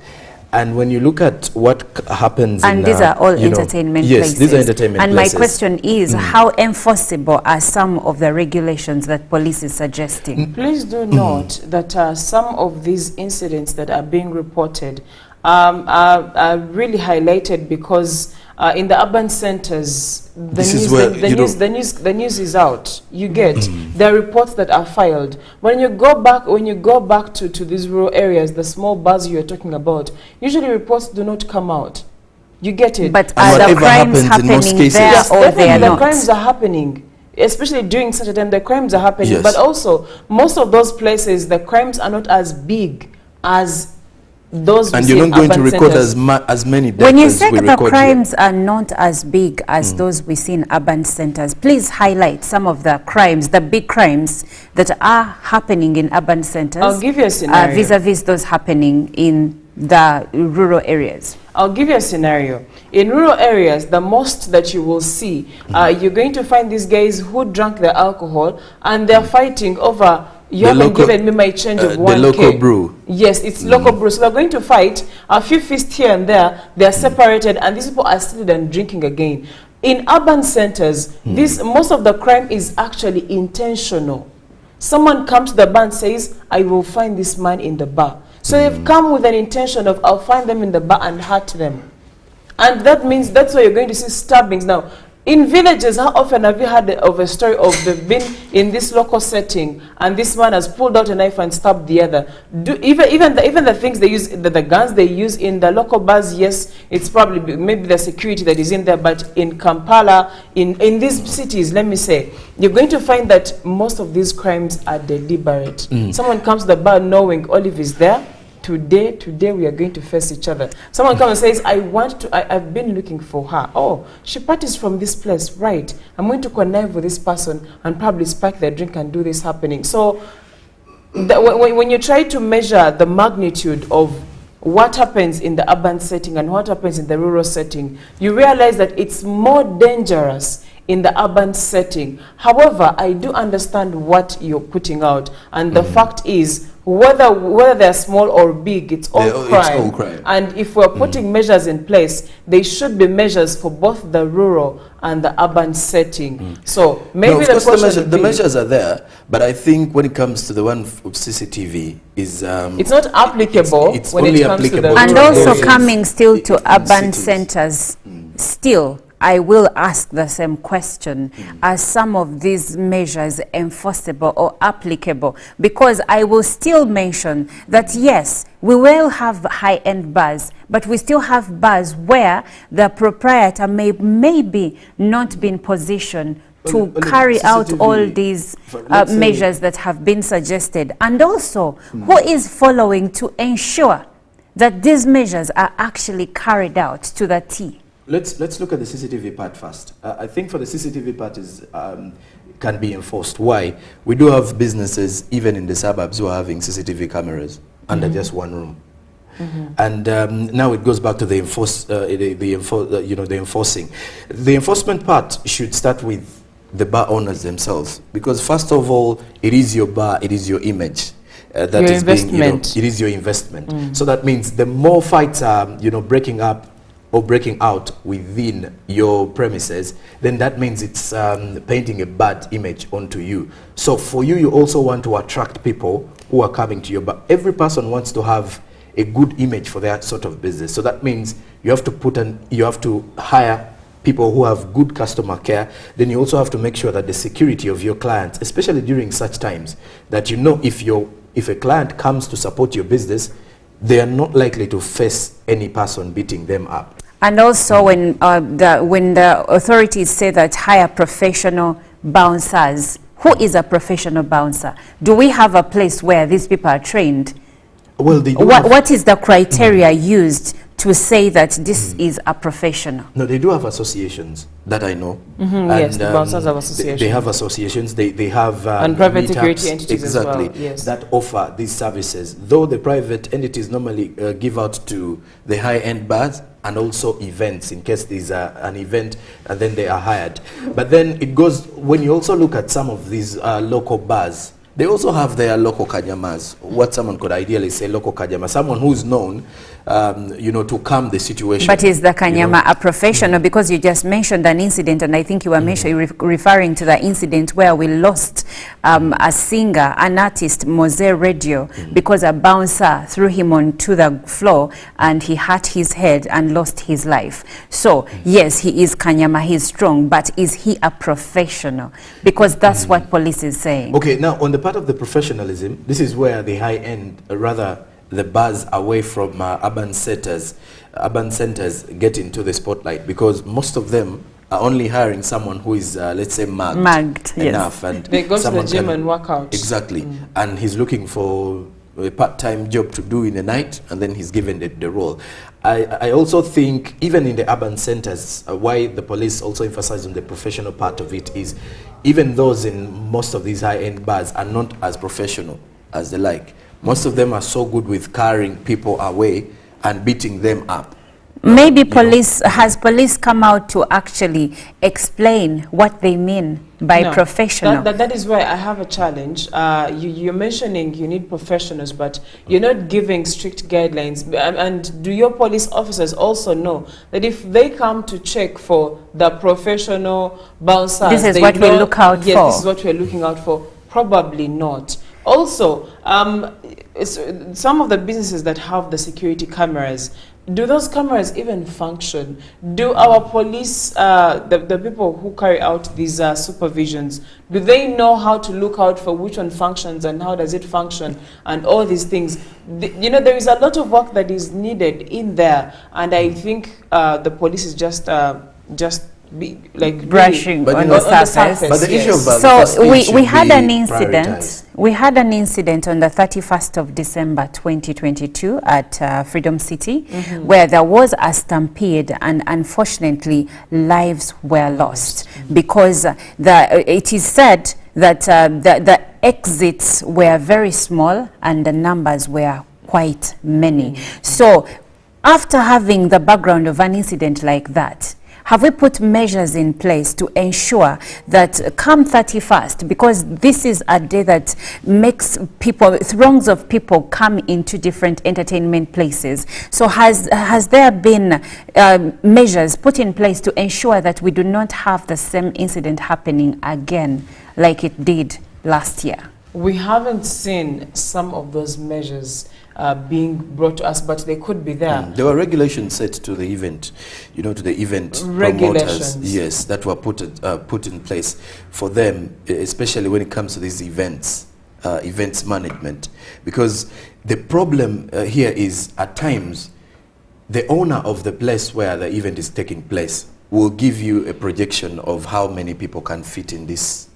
And when you look at what happens and these are all entertainment places. Yes, these are entertainment and places. And my question is, how enforceable are some of the regulations that police is suggesting? Please do note that some of these incidents that are being reported are really highlighted because in the urban centers, the news is out. You get there are reports that are filed. When you go back to these rural areas, the small bars you are talking about, usually reports do not come out. You get it. But are the crimes happening there, yes, or they are not? The crimes are happening. Especially during such a time, the crimes are happening. Yes. But also, most of those places, the crimes are not as big as those. And you're not going to record as many deaths. When you say the crimes are not as big as those we see in urban centers, please highlight some of the crimes, the big crimes that are happening in urban centers. I'll give you a scenario. Vis-a-vis those happening in the rural areas. I'll give you a scenario. In rural areas, the most that you will see, you're going to find these guys who drank the alcohol and they're fighting over, you haven't given me my change of 1K. The local brew. Yes, it's local brew. So they're going to fight, a few fists here and there, they're separated, and these people are still then drinking again. In urban centers, most of the crime is actually intentional. Someone comes to the bar and says, I will find this man in the bar. So they've come with an intention of, I'll find them in the bar and hurt them. And that means that's why you're going to see stabbings. Now, in villages, how often have you heard of a story of they've been in this local setting and this man has pulled out a knife and stabbed the other? Even the things they use, the guns they use in the local bars, yes, it's probably maybe the security that is in there, but in Kampala, in these cities, let me say, you're going to find that most of these crimes are deliberate. Someone comes to the bar knowing Olive is there. Today we are going to face each other. Someone comes and says, I've been looking for her. Oh, she parties from this place, right? I'm going to connive with this person and probably spike their drink and do this happening. So when you try to measure the magnitude of what happens in the urban setting and what happens in the rural setting, you realize that it's more dangerous in the urban setting. However, I do understand what you're putting out, and the fact is, whether they're small or big, it's all crime. And if we're putting measures in place, they should be measures for both the rural and the urban setting. So maybe the measures are there, but I think when it comes to the one of CCTV, is it's not applicable it's when only it comes to the and rural also areas. coming still to urban centers. Still, I will ask the same question. Are some of these measures enforceable or applicable? Because I will still mention that yes, we will have high-end bars, but we still have bars where the proprietor maybe not be in position to carry out all these measures that have been suggested. And also, who is following to ensure that these measures are actually carried out to the T? Let's look at the CCTV part first. I think for the CCTV part is can be enforced. Why? We do have businesses even in the suburbs who are having CCTV cameras under just one room. And now it goes back to the enforcing. The enforcement part should start with the bar owners themselves, because first of all, it is your bar, it is your image. That your is investment. Being, it is your investment. So that means the more fights are, breaking up or breaking out within your premises, then that means it's painting a bad image onto you. So for you, you also want to attract people who are coming to you. But every person wants to have a good image for their sort of business. So that means you have to hire people who have good customer care. Then you also have to make sure that the security of your clients, especially during such times, that if a client comes to support your business, they are not likely to face any person beating them up. And also when the authorities say that hire professional bouncers, who is a professional bouncer? Do we have a place where these people are trained? Well, what is the criteria used to say that this is a professional? No, they do have associations that I know. Yes, the bouncers have associations. They have associations. They have and private security entities exactly, as well. Yes, that offer these services. Though the private entities normally give out to the high-end bars and also events in case there's an event and then they are hired. But then it goes, when you also look at some of these local bars, they also have their local kanyamas, what someone could ideally say local kanyama, someone who's known, to calm the situation. But is the kanyama a professional? Because you just mentioned an incident, and I think you were referring to the incident where we lost a singer, an artist, Mose Radio, because a bouncer threw him onto the floor and he hurt his head and lost his life. So, yes, he is kanyama, he's strong, but is he a professional? Because that's what police is saying. Okay, now on the part of the professionalism, this is where the high end, rather the bars away from urban centers get into the spotlight, because most of them are only hiring someone who is, let's say, magged enough. Yes. And they go to the gym and work out. Exactly. And he's looking for a part-time job to do in the night, and then he's given the role. I also think even in the urban centers, why the police also emphasize on the professional part of it is, even those in most of these high-end bars are not as professional as they like. Most of them are so good with carrying people away and beating them up. Maybe has police come out to actually explain what they mean by professional? That is why I have a challenge. You're mentioning you need professionals, but you're not giving strict guidelines. And do your police officers also know that if they come to check for the professional bouncers, this is what we look out for. Yes, this is what we're looking out for. Probably not. Also, some of the businesses that have the security cameras, do those cameras even function? Do our police, the people who carry out these supervisions, do they know how to look out for which one functions and how does it function and all these things? You know, there is a lot of work that is needed in there, and I think the police is just brushing really on the surface. But the issue of so we had an incident. We had an incident on the 31st of December 2022 at Freedom City, where there was a stampede, and unfortunately lives were lost because it is said that the exits were very small and the numbers were quite many. So after having the background of an incident like that, have we put measures in place to ensure that come 31st, because this is a day that makes people, throngs of people come into different entertainment places. So has there been measures put in place to ensure that we do not have the same incident happening again like it did last year? We haven't seen some of those measures being brought to us, but they could be there. There were regulations set to the event, you know, to the event promoters, yes, that were put in place for them, especially when it comes to these events, events management. Because the problem here is, at times, the owner of the place where the event is taking place will give you a projection of how many people can fit in this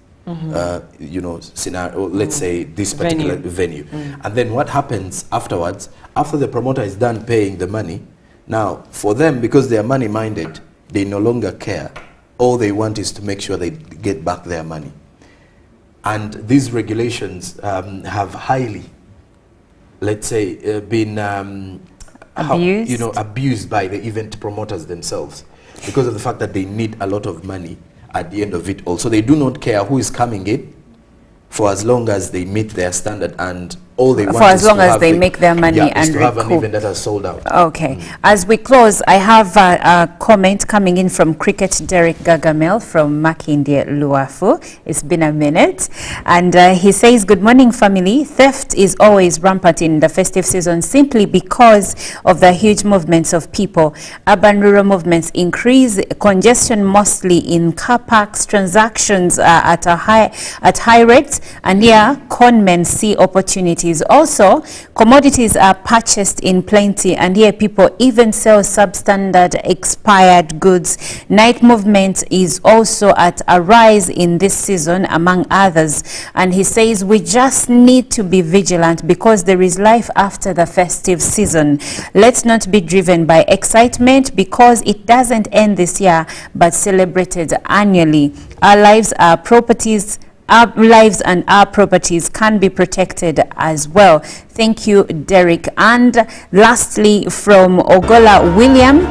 you know, scenario, let's say this particular venue. And then what happens afterwards, after the promoter is done paying the money, now for them, because they are money minded, they no longer care. All they want is to make sure they get back their money. And these regulations have highly, let's say, been abused? You know, abused by the event promoters themselves, because of the fact that they need a lot of money at the end of it all. So they do not care who is coming in, for as long as they meet their standard, and all they want for as is long to as have they make their money and to have an recoup. event that has sold out. Okay. As we close, I have a comment coming in from Cricket Derek Gagamel from Makindye Luafu. It's been a minute. And he says, good morning, family. Theft is always rampant in the festive season simply because of the huge movements of people. Urban-rural movements increase congestion mostly in car parks, transactions at high rates, and here conmen see opportunities. Also, commodities are purchased in plenty, and here people even sell substandard expired goods. Night movement is also at a rise in this season, among others. And he says we just need to be vigilant because there is life after the festive season. Let's not be driven by excitement because it doesn't end this year but celebrated annually. Our lives are properties. Our lives and our properties can be protected as well. Thank you, Derek. And lastly, from Ogola William,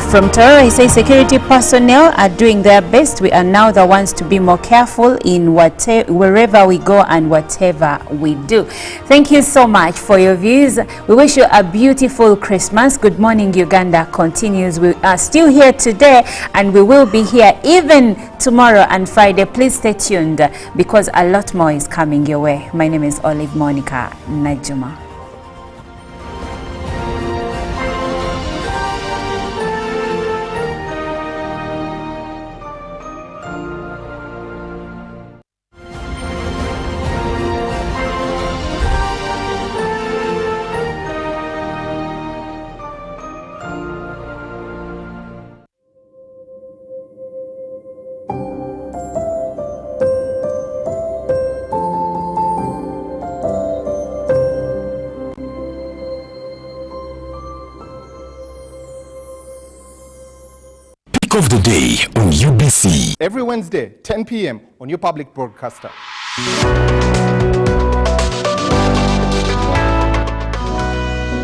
from Tororo, he says security personnel are doing their best. We are now the ones to be more careful in wherever we go and whatever we do. Thank you so much for your views. We wish you a beautiful Christmas. Good Morning Uganda continues. We are still here today, and we will be here even tomorrow and Friday. Please stay tuned because a lot more is coming your way. My name is Olive Monica Najuma. Of the day on UBC. Every Wednesday, 10 p.m. on your public broadcaster.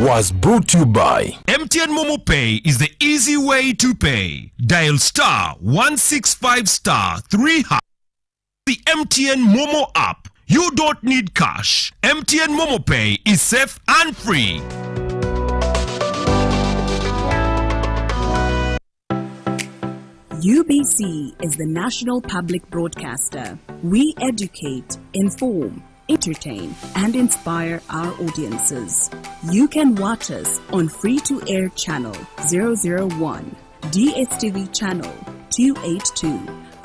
Was brought to you by MTN Momo Pay is the easy way to pay. Dial *165*3#. The MTN Momo app. You don't need cash. MTN Momo Pay is safe and free. UBC is the national public broadcaster. We educate, inform, entertain, and inspire our audiences. You can watch us on free-to-air channel 001, DSTV channel 282,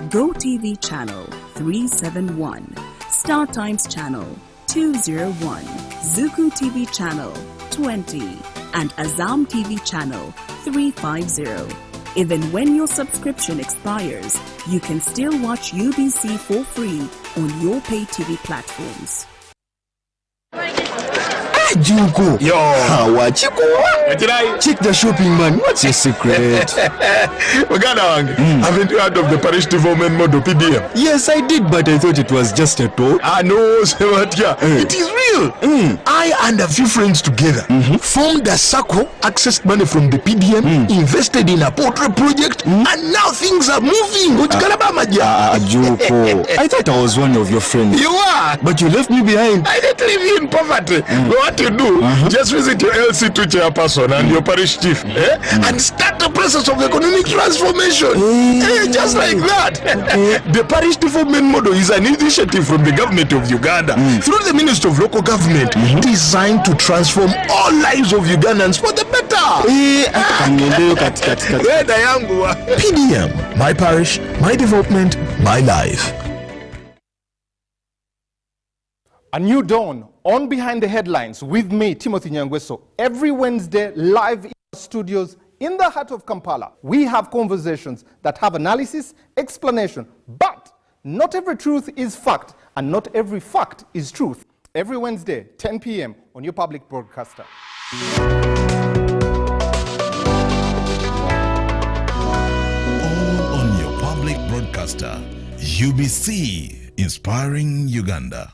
GoTV channel 371, Star Times channel 201, Zuku TV channel 20, and Azam TV channel 350. Even when your subscription expires, you can still watch UBC for free on your pay TV platforms. Junko. Yo. What Chico? Check the shopping, man. What's your secret? Uganda, haven't you heard of the parish development model PDM? Yes, I did, but I thought it was just a talk. No, Sebatia. It is real. I and a few friends together formed a circle, accessed money from the PDM, invested in a portrait project, and now things are moving. Junko. I thought I was one of your friends. You are. But you left me behind. I didn't leave you in poverty. What you do, just visit your LC2 chairperson and your parish chief and start the process of economic transformation. Just like that. The parish development model is an initiative from the government of Uganda through the Ministry of Local Government designed to transform all lives of Ugandans for the better. PDM, my parish, my development, my life. A new dawn on Behind the Headlines with me, Timothy Nyangweso. Every Wednesday, live in our studios in the heart of Kampala. We have conversations that have analysis, explanation, but not every truth is fact, and not every fact is truth. Every Wednesday, 10 p.m. on your public broadcaster. All on your public broadcaster. UBC, inspiring Uganda.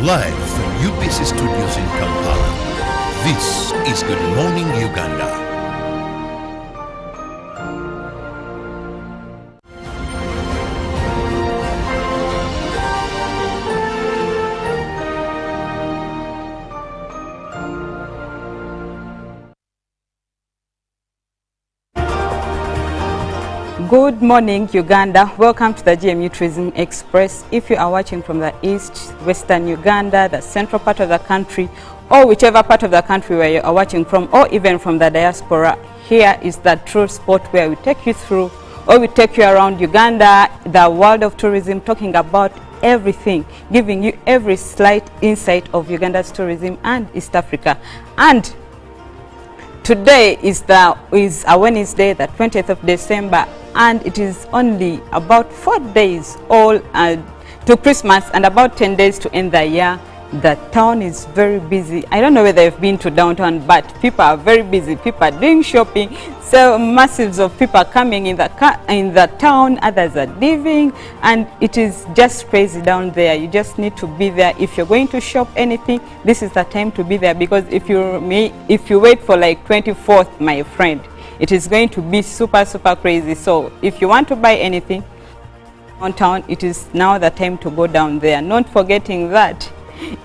Live from UBC Studios in Kampala, this is Good Morning Uganda. Good morning, Uganda. Welcome to the GMU Tourism Express. If you are watching from the east, western Uganda, the central part of the country, or whichever part of the country where you are watching from, or even from the diaspora, here is the true spot where we take you through, or we take you around Uganda, the world of tourism, talking about everything, giving you every slight insight of Uganda's tourism and East Africa. And today is a Wednesday, the 20th of December, and it is only about 4 days all to Christmas and about 10 days to end the year. The town is very busy. I don't know whether you've been to downtown, but people are very busy. People are doing shopping. So masses of people are coming in the town. Others are leaving, and it is just crazy down there. You just need to be there. If you're going to shop anything, this is the time to be there, because if you wait for like 24th, my friend, it is going to be super crazy. So if you want to buy anything downtown, it is now the time to go down there. Not forgetting that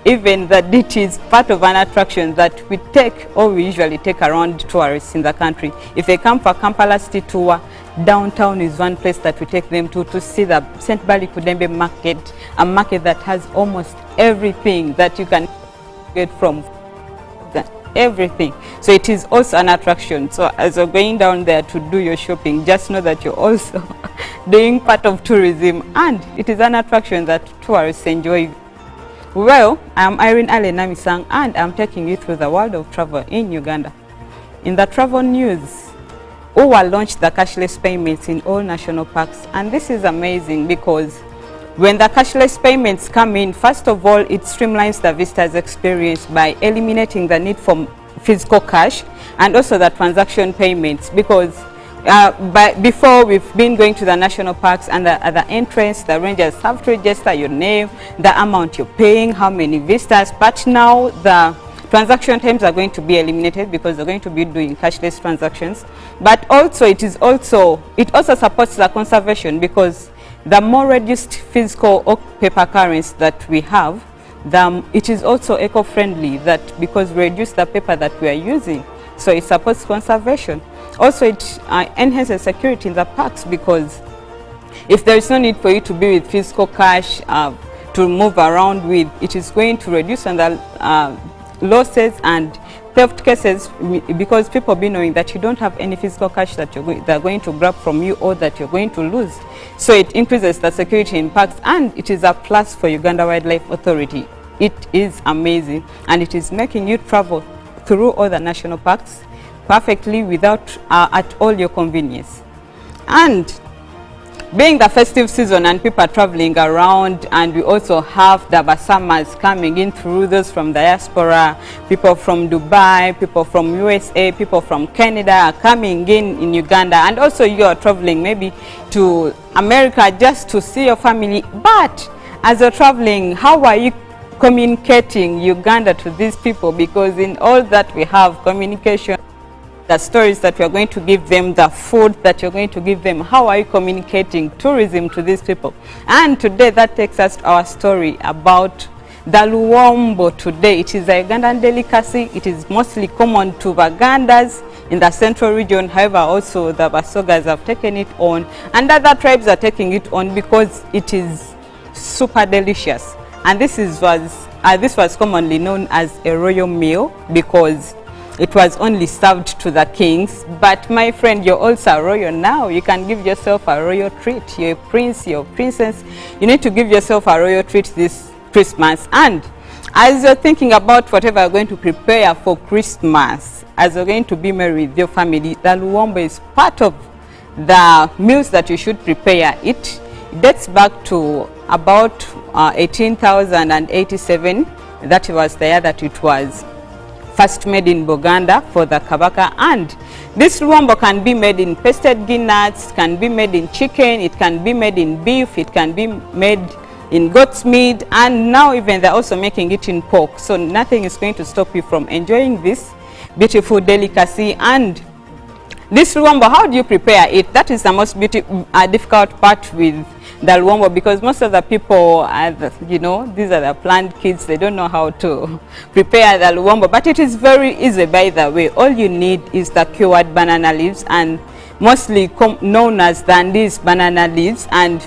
even the DT is part of an attraction that we usually take around tourists in the country. If they come for Kampala City Tour, downtown is one place that we take them to see the St. Bali Kudembe market, a market that has almost everything that you can get from everything. So it is also an attraction. So as you're going down there to do your shopping, just know that you're also doing part of tourism, and it is an attraction that tourists enjoy. Well, I'm Irene Ale Namisang, and I'm taking you through the world of travel in Uganda. In the travel news, UWA launched the cashless payments in all national parks, and this is amazing because when the cashless payments come in, first of all, it streamlines the visitor's experience by eliminating the need for physical cash and also the transaction payments, because But before, we've been going to the national parks, and at the entrance, the rangers have to register your name, the amount you're paying, how many visitors. But now the transaction times are going to be eliminated because they're going to be doing cashless transactions. But also, it also supports the conservation, because the more reduced physical or paper currency that we have, it is also eco-friendly, that because we reduce the paper that we are using, so it supports conservation. Also, it enhances security in the parks, because if there is no need for you to be with physical cash to move around with, it is going to reduce on the losses and theft cases, because people be knowing that you don't have any physical cash that they're going to grab from you or that you're going to lose. So it increases the security in parks, and it is a plus for Uganda Wildlife Authority. It is amazing, and it is making you travel through all the national parks perfectly without at all your convenience. And being the festive season and people are traveling around, and we also have the Basamas coming in through, those from diaspora, people from Dubai, people from USA, people from Canada are coming in Uganda. And also you are traveling maybe to America just to see your family. But as you're traveling, how are you communicating Uganda to these people? Because in all that we have communication, the stories that we are going to give them, the food that you're going to give them, how are you communicating tourism to these people? And today that takes us to our story about the luwombo. Today it is a Ugandan delicacy. It is mostly common to Bagandas in the central region. However, also the Basogas have taken it on, and other tribes are taking it on because it is super delicious. And this was commonly known as a royal meal, because it was only served to the kings. But my friend, you're also royal now. You can give yourself a royal treat. You're a prince, you're a princess. You need to give yourself a royal treat this Christmas. And as you're thinking about whatever you're going to prepare for Christmas, as you're going to be married with your family, the luwombo is part of the meals that you should prepare. It dates back to about 18,087. That was the year that it was first made in Buganda for the Kabaka. And this luwombo can be made in pasted nuts, can be made in chicken, it can be made in beef, it can be made in goat's meat, and now even they're also making it in pork. So nothing is going to stop you from enjoying this beautiful delicacy. And this luwombo, how do you prepare it? That is the most difficult part with the luwombo, because most of the people, these are the planned kids, they don't know how to prepare the luwombo. But it is very easy, by the way. All you need is the cured banana leaves, and mostly known as these banana leaves. And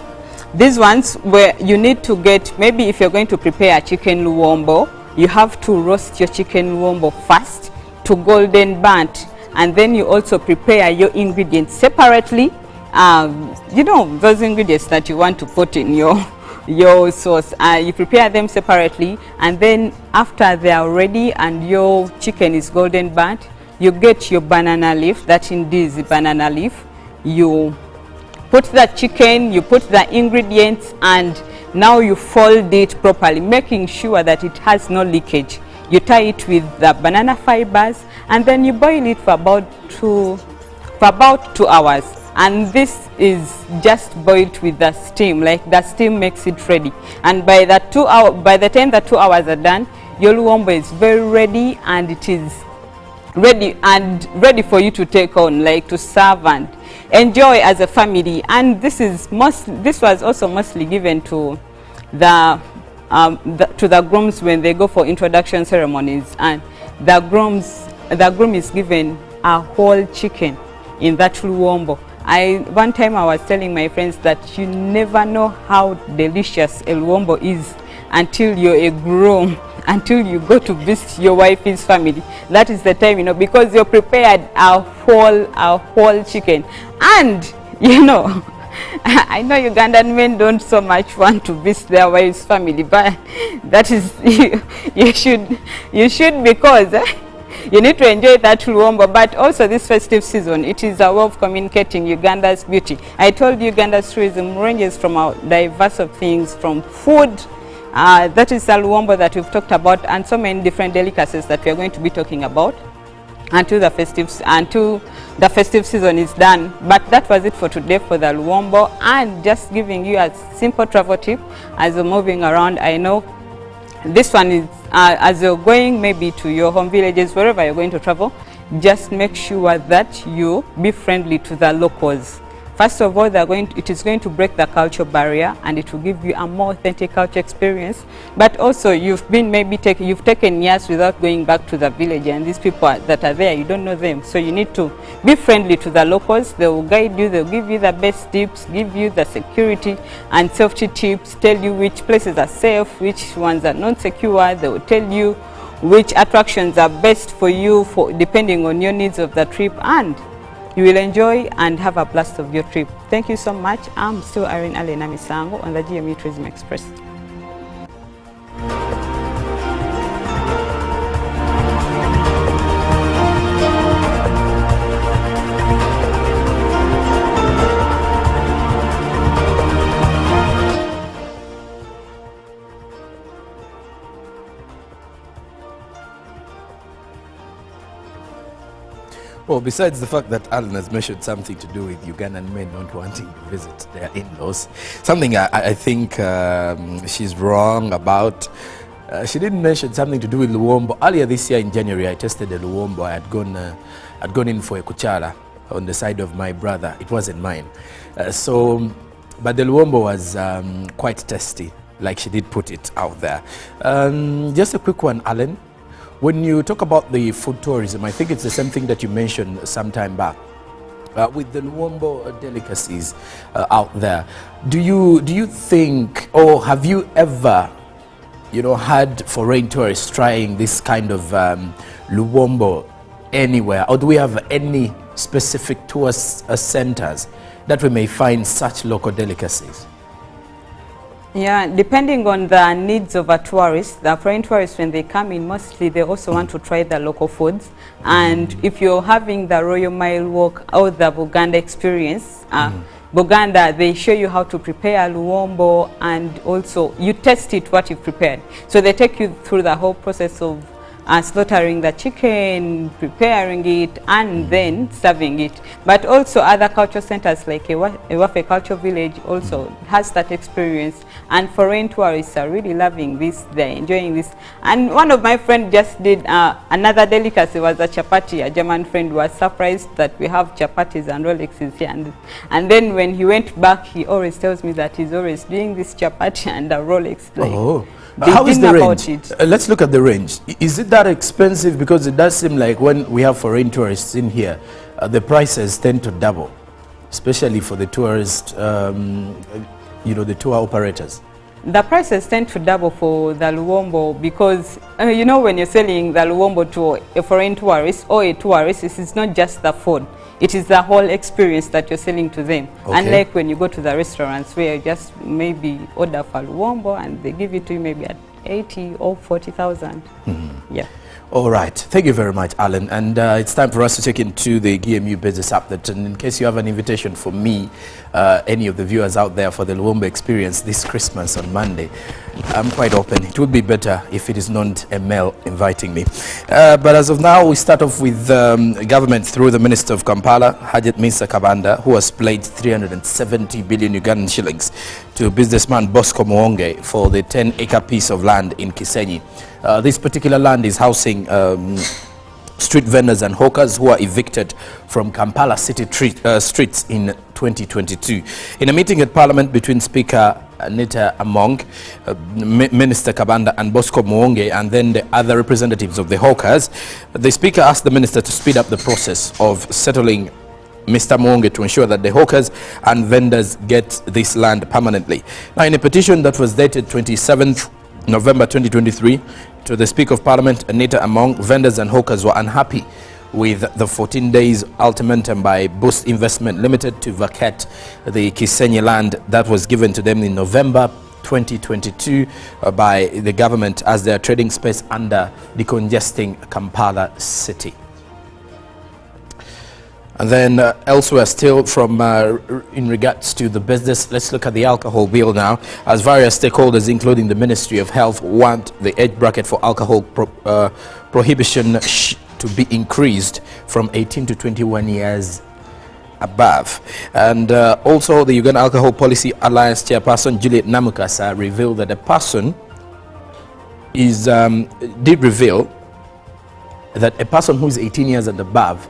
these ones, where you need to get, maybe if you're going to prepare a chicken luwombo, you have to roast your chicken luwombo first to golden burnt, and then you also prepare your ingredients separately. Those ingredients that you want to put in your sauce, you prepare them separately, and then after they are ready and your chicken is golden burnt, you get your banana leaf. That indeed is banana leaf. You put the chicken, you put the ingredients, and now you fold it properly, making sure that it has no leakage. You tie it with the banana fibers, and then you boil it for about 2 hours. And this is just boiled with the steam, like the steam makes it ready. And by the time the 2 hours are done, your luwombo is very ready, and it is ready for you to take on, like to serve and enjoy as a family. And this was also mostly given to the grooms when they go for introduction ceremonies, and the groom is given a whole chicken in that luwombo. One time I was telling my friends that you never know how delicious a luwombo is until you're a groom, until you go to visit your wife's family. That is the time, because you're prepared a whole chicken. And I know Ugandan men don't so much want to visit their wife's family, but that is you should because you need to enjoy that luwombo. But also this festive season, it is a way of communicating Uganda's beauty. I told you Uganda's tourism ranges from a diverse of things, from food, that is the luwombo that we've talked about, and so many different delicacies that we are going to be talking about. until the festive season is done. But that was it for today for the Luombo, and just giving you a simple travel tip as you're moving around. I know this one is as you're going maybe to your home villages, wherever you're going to travel, just make sure that you be friendly to the locals. First of all, it is going to break the culture barrier, and it will give you a more authentic culture experience. But also, you've taken years without going back to the village, and these people that are there, you don't know them. So you need to be friendly to the locals. They will guide you. They'll give you the best tips, give you the security and safety tips, tell you which places are safe, which ones are not secure. They will tell you which attractions are best for you, depending on your needs of the trip, and you will enjoy and have a blast of your trip. Thank you so much. I'm still Irene Alena Misango on the GMU Tourism Express. Well, besides the fact that Alan has mentioned something to do with Ugandan men not wanting to visit their in-laws, something I think she's wrong about. She didn't mention something to do with Luombo. Earlier this year in January, I tested a Luombo. I had gone in for a kuchara on the side of my brother. It wasn't mine. But the Luombo was quite tasty, like she did put it out there. Just a quick one, Alan. When you talk about the food tourism, I think it's the same thing that you mentioned some time back. With the Luombo delicacies out there, do you think, or have you ever, had foreign tourists trying this kind of Luombo anywhere? Or do we have any specific tourist centers that we may find such local delicacies? Yeah, depending on the needs of a tourist, the foreign tourists, when they come in, mostly they also want to try the local foods. And if you're having the Royal Mile Walk or the Buganda experience, Buganda, they show you how to prepare Luombo, and also you test it, what you've prepared. So they take you through the whole process of slaughtering the chicken, preparing it, and then serving it. But also other culture centers like Ewafe Culture Village also has that experience, and foreign tourists are really loving this. They're enjoying this. And one of my friends just did another delicacy, was a chapati. A German friend was surprised that we have chapatis and Rolexes here. And then when he went back, he always tells me that he's always doing this chapati and a Rolex. Like, how is the range? Let's look at the range. Is it that expensive? Because it does seem like when we have foreign tourists in here, the prices tend to double, especially for the tourist, the tour operators. The prices tend to double for the Luombo because, when you're selling the Luombo to a foreign tourist or a tourist, it's not just the food. It is the whole experience that you're selling to them. Okay. Unlike when you go to the restaurants where you just maybe order for Luombo and they give it to you maybe at 80 or 40,000. Yeah. All right. Thank you very much, Alan. And it's time for us to take into the GMU Business Update. And in case you have an invitation for me, any of the viewers out there for the Luombo experience this Christmas on Monday, I'm quite open. It would be better if it is not a male inviting me. But as of now, we start off with government through the Minister of Kampala, Hajat Misa Kabanda, who has pledged 370 billion Ugandan shillings to businessman Bosco Muwonge for the 10-acre piece of land in Kisenyi. This particular land is housing street vendors and hawkers who are evicted from Kampala city streets in 2022. In a meeting at Parliament between Speaker Anita Among, Minister Kabanda and Bosco Muwonge, and then the other representatives of the hawkers, the Speaker asked the Minister to speed up the process of settling Mr. Muwonge to ensure that the hawkers and vendors get this land permanently. Now, in a petition that was dated 27th November 2023 to the Speaker of Parliament, Anita Among, vendors and hawkers were unhappy with the 14 days ultimatum by Boost Investment Limited to vacate the Kisenyi land that was given to them in November 2022 by the government as their trading space under decongesting Kampala city. And then elsewhere still from in regards to the business, let's look at the alcohol bill now, as various stakeholders including the Ministry of Health want the age bracket for alcohol prohibition to be increased from 18 to 21 years above. And also the Uganda Alcohol Policy Alliance chairperson Juliet Namukasa revealed that a person did reveal that a person who is 18 years and above,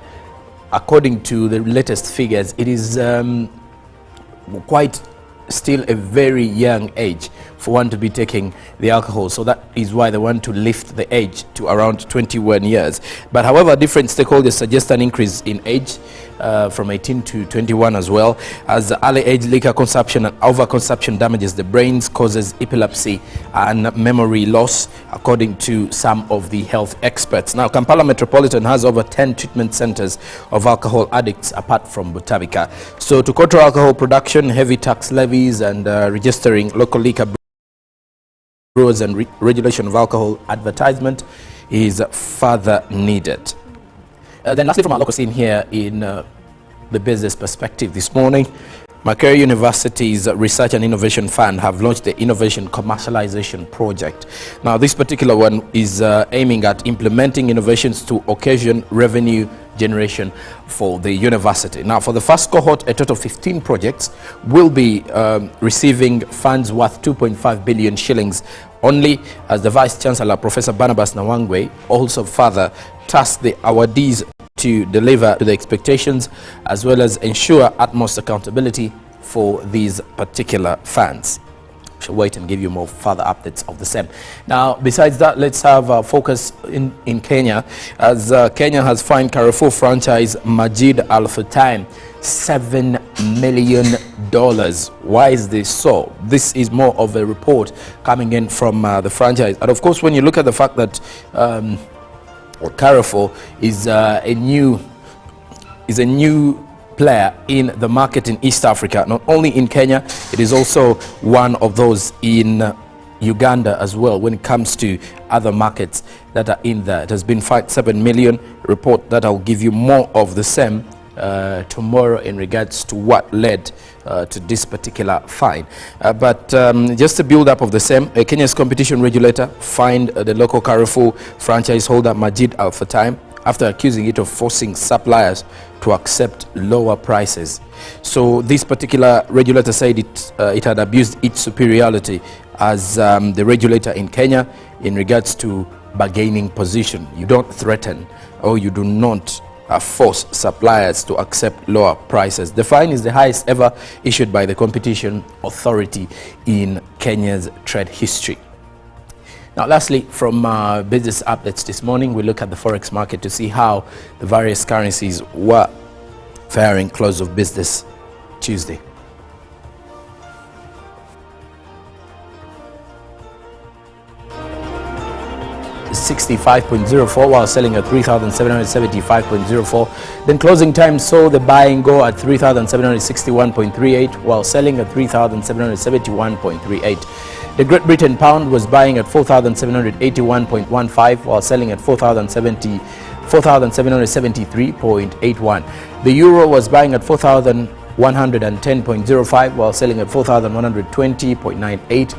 according to the latest figures, it is quite still a very young age for one to be taking the alcohol. So that is why they want to lift the age to around 21 years. But however, different stakeholders suggest an increase in age from 18 to 21 as well, as early age liquor consumption and overconsumption damages the brains, causes epilepsy and memory loss, according to some of the health experts. Now, Kampala Metropolitan has over 10 treatment centers of alcohol addicts apart from Butabika. So to control alcohol production, heavy tax levies and registering local liquor brewers and regulation of alcohol advertisement is further needed. Then lastly, from our local scene here in the business perspective this morning, Makerere University's Research and Innovation Fund have launched the Innovation Commercialization Project. Now, this particular one is aiming at implementing innovations to occasion revenue generation for the university. Now, for the first cohort, a total of 15 projects will be receiving funds worth 2.5 billion shillings only, as the Vice Chancellor, Professor Barnabas Nawangwe, also further tasked the awardees to deliver to the expectations as well as ensure utmost accountability for these particular funds. Shall wait and give you more further updates of the same. Now, besides that, let's have a focus in Kenya, as Kenya has fined Carrefour franchise Majid Al Futtaim $7 million. Why is this so? This is more of a report coming in from the franchise. And of course, when you look at the fact that Carrefour is a new player in the market in East Africa, not only in Kenya, it is also one of those in Uganda as well when it comes to other markets that are in there. It has been fined 7 million. Report that I'll give you more of the same tomorrow in regards to what led to this particular fine. But just to build up of the same, Kenya's competition regulator fined the local Carrefour franchise holder Majid Al Futtaim after accusing it of forcing suppliers to accept lower prices. So this particular regulator said it had abused its superiority as the regulator in Kenya in regards to bargaining position. You don't threaten or you do not force suppliers to accept lower prices. The fine is the highest ever issued by the competition authority in Kenya's trade history. Now, lastly, from business updates this morning, we look at the forex market to see how the various currencies were faring close of business Tuesday. $65.04 while selling at 3,775.04. Then closing time saw the buying go at 3,761.38 while selling at 3,771.38. The Great Britain pound was buying at 4,781.15 while selling at 4,773.81. The euro was buying at 4,110.05 while selling at 4,120.98.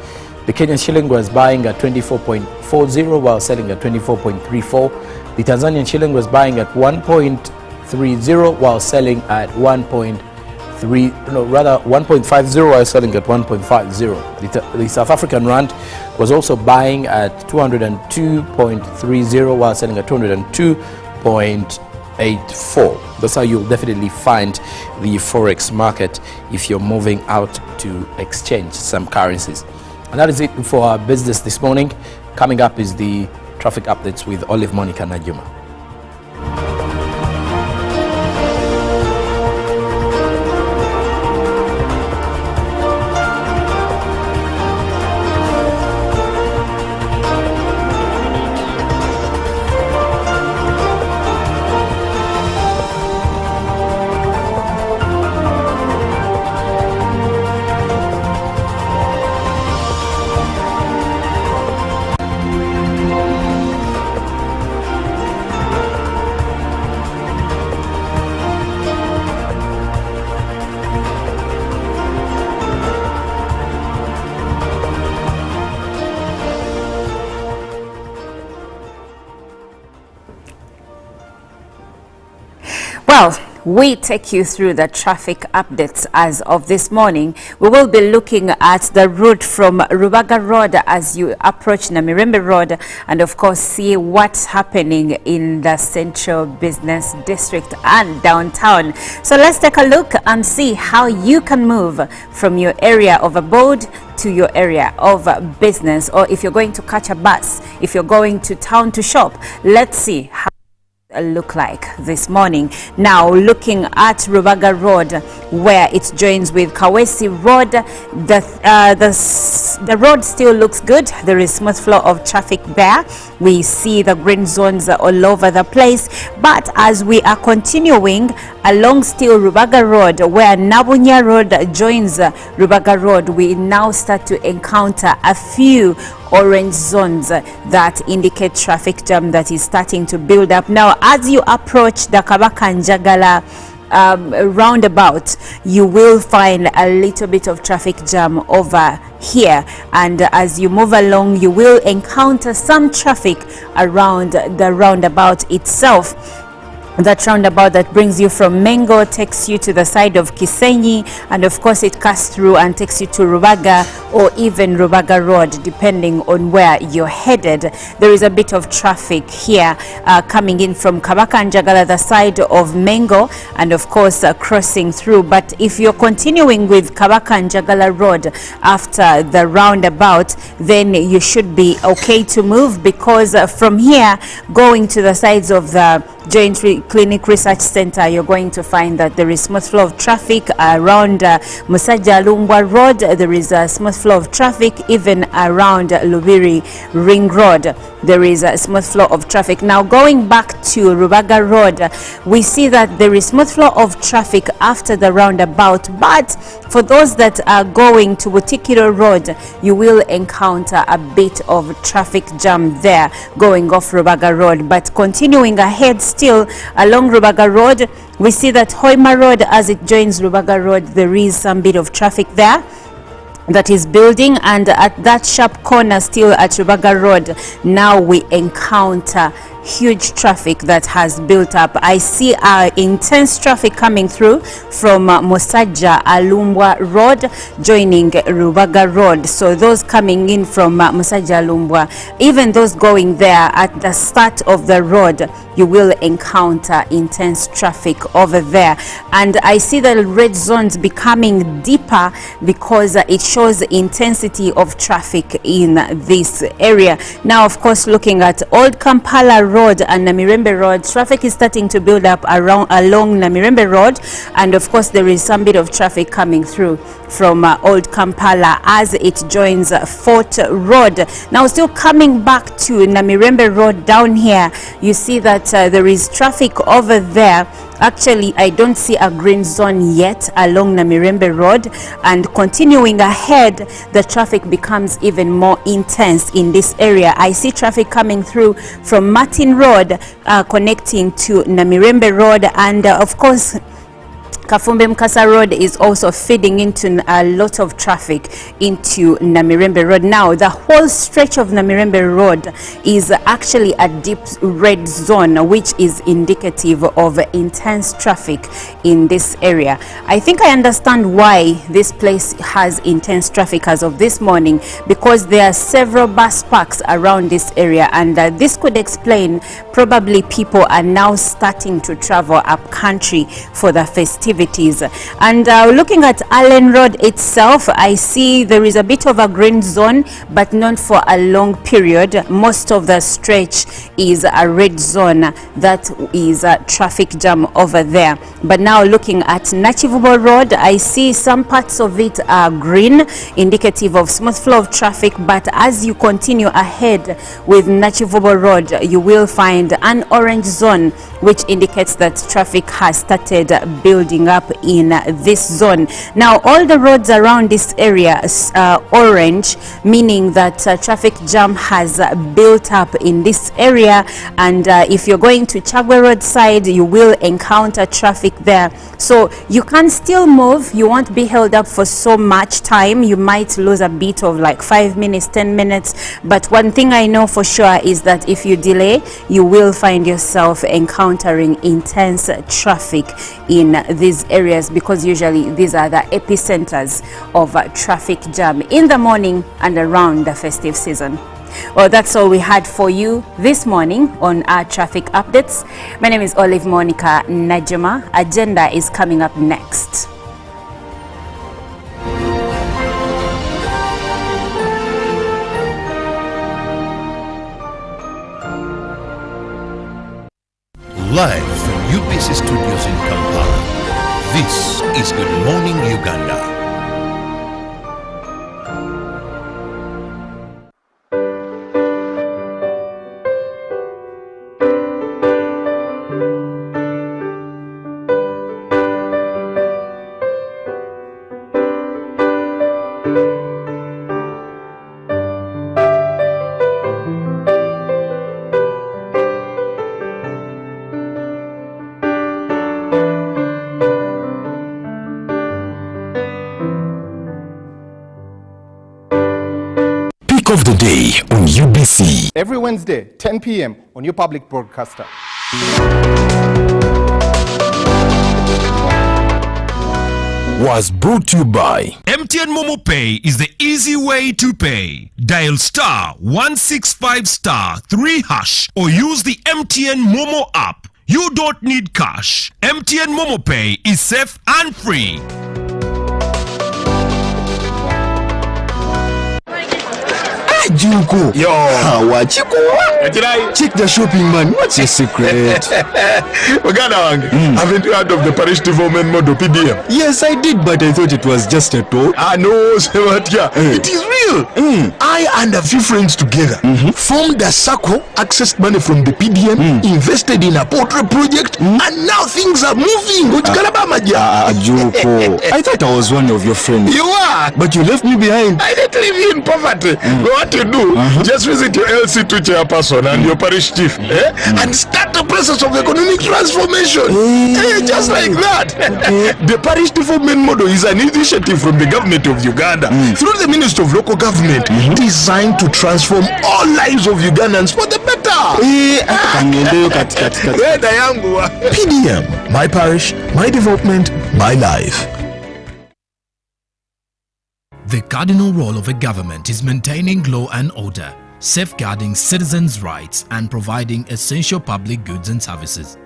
The Kenyan shilling was buying at 24.40 while selling at 24.34. The Tanzanian shilling was buying at 1.30 while selling at 1.50 while selling at 1.50. The South African rand was also buying at 202.30 while selling at 202.84. That's how you'll definitely find the forex market if you're moving out to exchange some currencies. And that is it for our business this morning. Coming up is the traffic updates with Olive Monica Najuma. Well, we take you through the traffic updates as of this morning. We will be looking at the route from Rubaga Road as you approach Namirembe Road, and of course see what's happening in the Central Business District and downtown. So let's take a look and see how you can move from your area of abode to your area of business, or if you're going to catch a bus, if you're going to town to shop. Let's see how look like this morning. Now looking at Rubaga Road where it joins with Kawesi Road, the road still looks good. There is smooth flow of traffic there. We see the green zones all over the place, but as we are continuing along still Rubaga Road where Nabunya Road joins Rubaga Road, we now start to encounter a few orange zones that indicate traffic jam that is starting to build up. Now as you approach the Kabaka Njagala roundabout, you will find a little bit of traffic jam over here, and as you move along you will encounter some traffic around the roundabout itself. That roundabout that brings you from Mengo takes you to the side of Kisenyi, and of course it cuts through and takes you to Rubaga or even Rubaga Road depending on where you're headed. There is a bit of traffic here coming in from Kabaka and Njagala, the side of Mengo, and of course crossing through. But if you're continuing with Kabaka and Njagala Road after the roundabout, then you should be okay to move, because from here going to the sides of the Joint Clinic Research Center, you're going to find that there is smooth flow of traffic around Musaja Lumbwa Road. There is a smooth flow of traffic even around Lubiri Ring Road. There is a smooth flow of traffic. Now going back to Rubaga Road, we see that there is smooth flow of traffic after the roundabout, but for those that are going to Butikiro Road, you will encounter a bit of traffic jam there going off Rubaga Road. But continuing ahead still along Rubaga Road, we see that Hoima Road as it joins Rubaga Road, there is some bit of traffic there that is building, and at that sharp corner still at Rubaga Road, now we encounter huge traffic that has built up. I see intense traffic coming through from Musaja Alumbwa Road joining Rubaga Road. So those coming in from Musaja Alumbwa, even those going there at the start of the road, you will encounter intense traffic over there. And I see the red zones becoming deeper because it shows intensity of traffic in this area. Now of course looking at Old Kampala Road and Namirembe Road, traffic is starting to build up along Namirembe Road, and of course there is some bit of traffic coming through from Old Kampala as it joins Fort Road. Now still coming back to Namirembe Road down here, you see that there is traffic over there. Actually, I don't see a green zone yet along Namirembe Road, and continuing ahead, the traffic becomes even more intense in this area. I see traffic coming through from Martin Road connecting to Namirembe Road, and of course Kafumbe Mkasa Road is also feeding into a lot of traffic into Namirembe Road. Now the whole stretch of Namirembe Road is actually a deep red zone, which is indicative of intense traffic in this area. I think I understand why this place has intense traffic as of this morning, because there are several bus parks around this area, and this could explain probably people are now starting to travel up country for the festivities. And looking at Allen Road itself, I see there is a bit of a green zone, but not for a long period. Most of the stretch is a red zone. That is a traffic jam over there. But now looking at Nachivubo Road, I see some parts of it are green, indicative of smooth flow of traffic. But as you continue ahead with Nachivubo Road, you will find an orange zone, which indicates that traffic has started building up in this zone. Now all the roads around this area are orange, meaning that traffic jam has built up in this area, and if you're going to Chagwe Road side, you will encounter traffic there. So you can still move, you won't be held up for so much time. You might lose a bit of like 5 minutes, 10 minutes, but one thing I know for sure is that if you delay, you will find yourself encountering encountering intense traffic in these areas, because usually these are the epicenters of traffic jam in the morning and around the festive season. Well, that's all we had for you this morning on our traffic updates. My name is Olive Monica Najima. Agenda is coming up next. Live from UBC Studios in Kampala, this is Good Morning Uganda. Of the day on UBC. Every Wednesday, 10 p.m. on your public broadcaster. Was brought to you by MTN Momo Pay is the easy way to pay. Dial star 165 star 3 hash or use the MTN Momo app. You don't need cash. MTN Momo Pay is safe and free. Junko. Yo. Wachiko. Check the shopping man. What's your secret? Uganda, haven't you heard of the parish development model PDM? Yes, I did, but I thought it was just a talk. No, Sebatia. It is real. I and a few friends together formed a circle, accessed money from the PDM, invested in a poultry project, and now things are moving. Junko. I thought I was one of your friends. You are. But you left me behind. I didn't leave you in poverty. What you do, just visit your LC2 chairperson and your parish chief and start the process of economic transformation. Just like that. The parish development model is an initiative from the government of Uganda through the Ministry of Local Government designed to transform all lives of Ugandans for the better. PDM, my parish, my development, my life. The cardinal role of a government is maintaining law and order, safeguarding citizens' rights and providing essential public goods and services.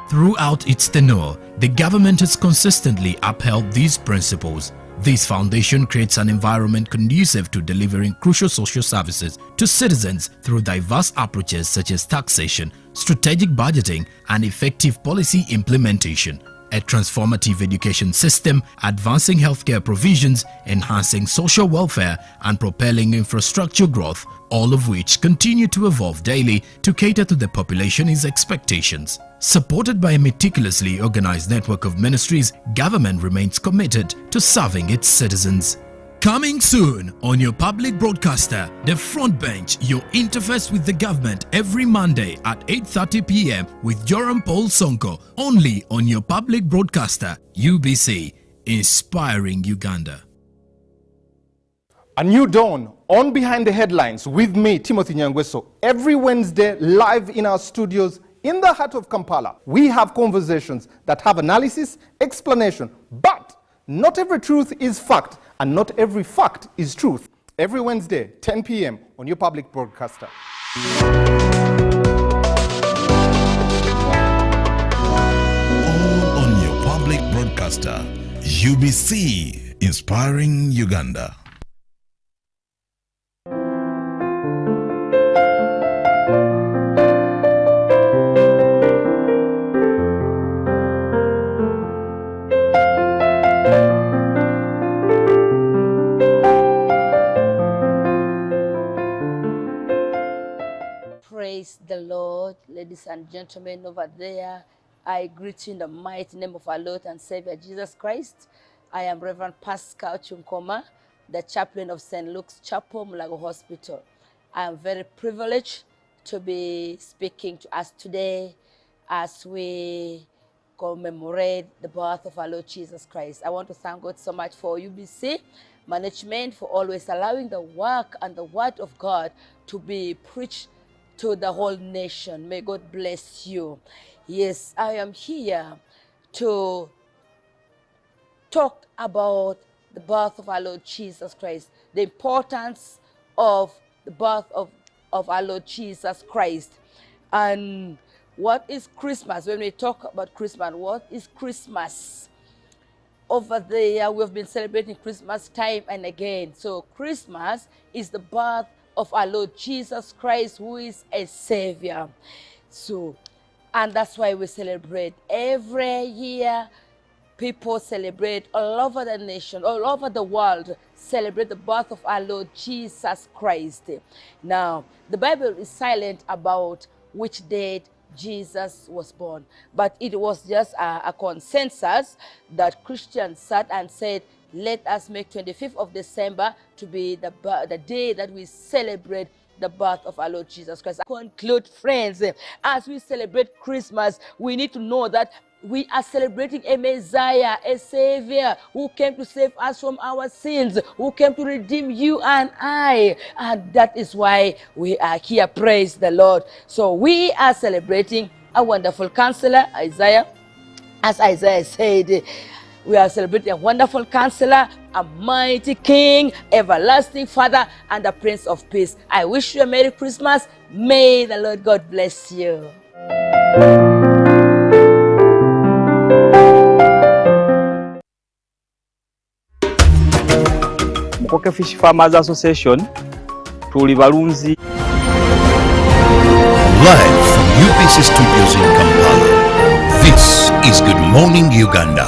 Throughout its tenure, the government has consistently upheld these principles. This foundation creates an environment conducive to delivering crucial social services to citizens through diverse approaches such as taxation, strategic budgeting, and effective policy implementation. A transformative education system, advancing healthcare provisions, enhancing social welfare, and propelling infrastructure growth, all of which continue to evolve daily to cater to the population's expectations. Supported by a meticulously organized network of ministries, government remains committed to serving its citizens. Coming soon on your public broadcaster, The Front Bench, your interface with the government every Monday at 8:30 p.m. with Joram Paul Sonko, only on your public broadcaster, UBC, inspiring Uganda. A new dawn on Behind the Headlines with me, Timothy Nyangweso, every Wednesday live in our studios in the heart of Kampala. We have conversations that have analysis, explanation, but not every truth is fact. And not every fact is truth. Every Wednesday, 10 p.m. on your public broadcaster. All on your public broadcaster, UBC, inspiring Uganda. Praise the Lord, ladies and gentlemen over there. I greet you in the mighty name of our Lord and Savior Jesus Christ. I am Reverend Pascal Chunkoma, the chaplain of St. Luke's Chapel, Mulago Hospital. I am very privileged to be speaking to us today as we commemorate the birth of our Lord Jesus Christ. I want to thank God so much for UBC management for always allowing the work and the word of God to be preached to the whole nation. May God bless you. Yes, I am here to talk about the birth of our Lord Jesus Christ, the importance of the birth of our Lord Jesus Christ. And what is Christmas? When we talk about Christmas, what is Christmas? Over there, we've been celebrating Christmas time and again. So Christmas is the birth of our Lord Jesus Christ, who is a Savior. So, and that's why we celebrate every year. People celebrate all over the nation, all over the world, celebrate the birth of our Lord Jesus Christ. Now, the Bible is silent about which date Jesus was born, but it was just a consensus that Christians sat and said, let us make 25th of December to be the day that we celebrate the birth of our Lord Jesus Christ. I conclude, friends, as we celebrate Christmas, we need to know that we are celebrating a Messiah, a Savior who came to save us from our sins, who came to redeem you and I. And that is why we are here. Praise the Lord. So we are celebrating a wonderful counselor, Isaiah. As Isaiah said, we are celebrating a wonderful counselor, a mighty king, everlasting Father, and the Prince of Peace. I wish you a Merry Christmas. May the Lord God bless you. Mukoke Fish Farmers Association, tuli balunzi. Live from UPC Studios in Kampala, this is Good Morning Uganda.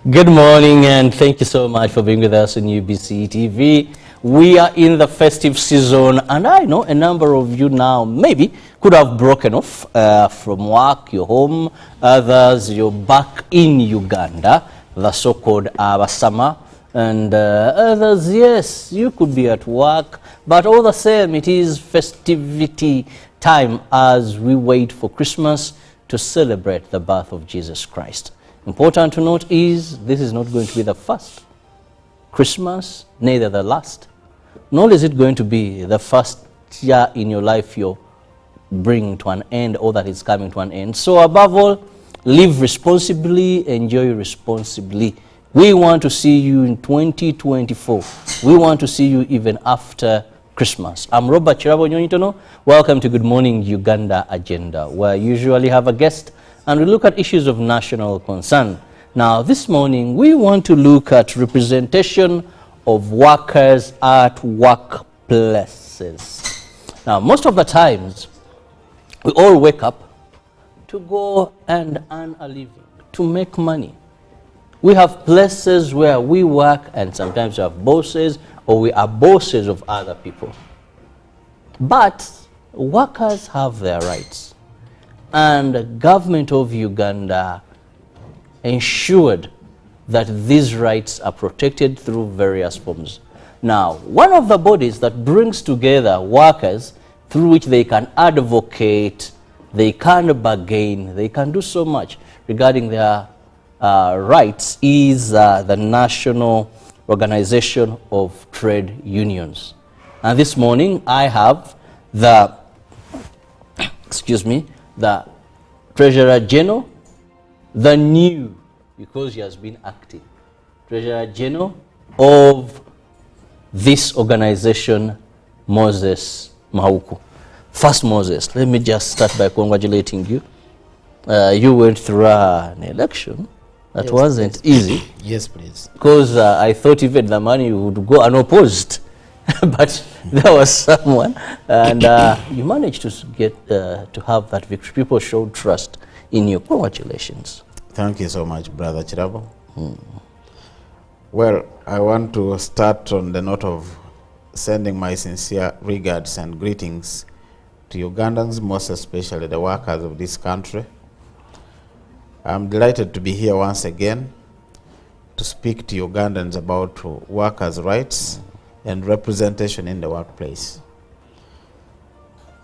Good morning and thank you so much for being with us on UBC TV. We are in the festive season and I know a number of you now maybe could have broken off from work, you're home, others you're back in Uganda, the so-called summer, and others, yes, you could be at work, but all the same it is festivity time as we wait for Christmas to celebrate the birth of Jesus Christ. Important to note is this is not going to be the first Christmas, neither the last. Nor is it going to be the first year in your life you're bringing to an end or that is coming to an end. So above all, live responsibly, enjoy responsibly. We want to see you in 2024. We want to see you even after Christmas. I'm Robert Chirabo Nyonitono. Welcome to Good Morning Uganda Agenda, where I usually have a guest and we look at issues of national concern. Now, this morning, we want to look at representation of workers at workplaces. Now, most of the times, we all wake up to go and earn a living, to make money. We have places where we work, and sometimes we have bosses, or we are bosses of other people. But workers have their rights. And the government of Uganda ensured that these rights are protected through various forms. Now, one of the bodies that brings together workers through which they can advocate, they can bargain, they can do so much regarding their rights is the National Organization of Trade Unions. And this morning I have the, the Treasurer General, the new, because he has been acting, Treasurer General of this organization, Moses Mahuku. First, Moses, let me just start by congratulating you. You went through an election that wasn't easy. Yes, please. Because I thought even the money would go unopposed. But there was someone, and you managed to get to have that victory. People showed trust in you. Congratulations. Thank you so much, Brother Chirabo. Well, I want to start on the note of sending my sincere regards and greetings to Ugandans, most especially the workers of this country. I'm delighted to be here once again to speak to Ugandans about workers' rights and representation in the workplace.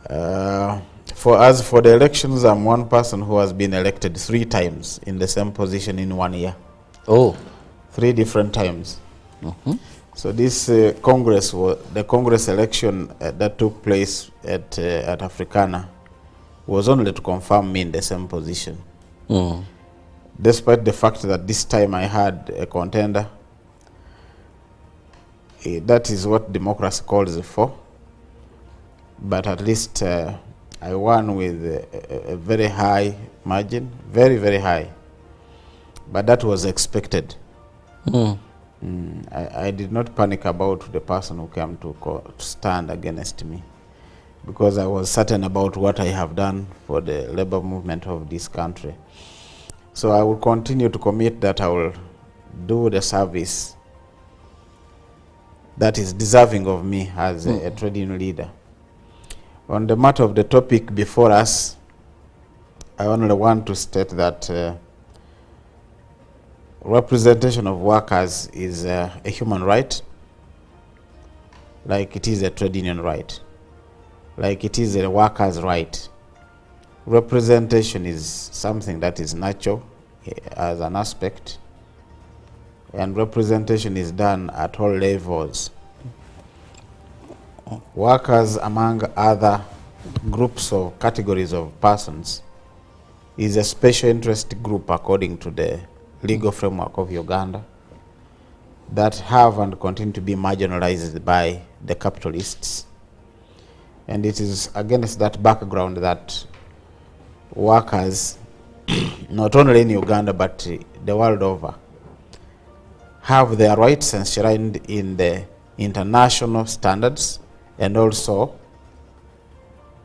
For the elections, I'm one person who has been elected 3 times in the same position in 1 year. Oh. 3 different times. So this the Congress election that took place at Africana was only to confirm me in the same position. Despite the fact that this time I had a contender. That is what democracy calls it for. But at least I won with a very high margin, very, very high. But that was expected. I did not panic about the person who came to stand against me, because I was certain about what I have done for the labor movement of this country. So I will continue to commit that I will do the service that is deserving of me as a trade union leader. On the matter of the topic before us, I only want to state that representation of workers is a human right, like it is a trade union right, like it is a worker's right. Representation is something that is natural as an aspect, and representation is done at all levels. Workers, among other groups or categories of persons, is a special interest group according to the legal framework of Uganda that have and continue to be marginalized by the capitalists. And it is against that background that workers, not only in Uganda but the world over, have their rights enshrined in the international standards and also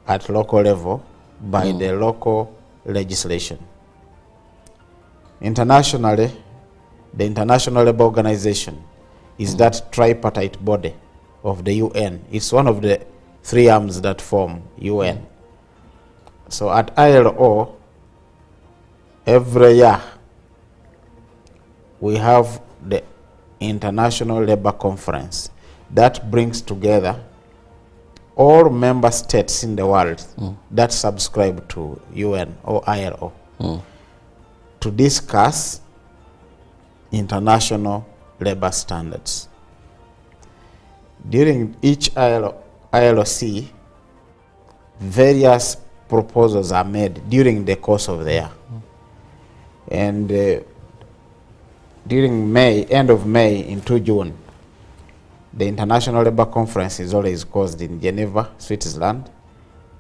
at local level by the local legislation. Internationally, the International Labour Organization is that tripartite body of the UN. It's one of the 3 arms that form UN. So at ILO, every year we have the International Labour Conference that brings together all member states in the world that subscribe to UN or ILO to discuss international labor standards. During each ILOC, various proposals are made during the course of the year. And during May, end of May into June, the International Labour Conference is always caused in Geneva, Switzerland,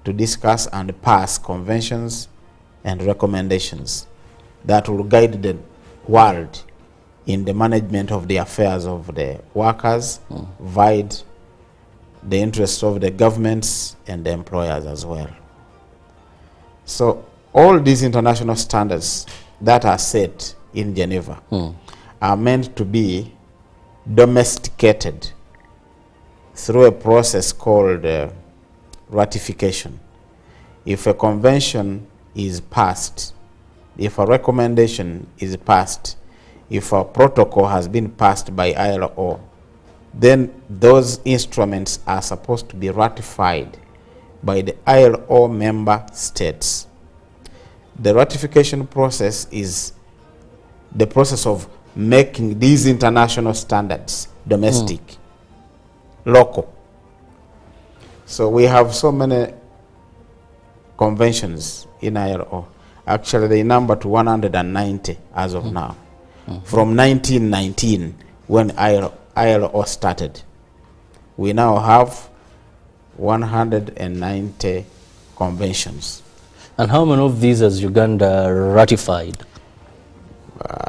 to discuss and pass conventions and recommendations that will guide the world in the management of the affairs of the workers, provide the interests of the governments and the employers as well. So all these international standards that are set in Geneva are meant to be domesticated through a process called ratification. If a convention is passed, if a recommendation is passed, if a protocol has been passed by ILO, then those instruments are supposed to be ratified by the ILO member states. The ratification process is the process of making these international standards domestic, local. So we have so many conventions in ILO. Actually, they number to 190 as of now. From 1919, when ILO started, we now have 190 conventions. And how many of these has Uganda ratified?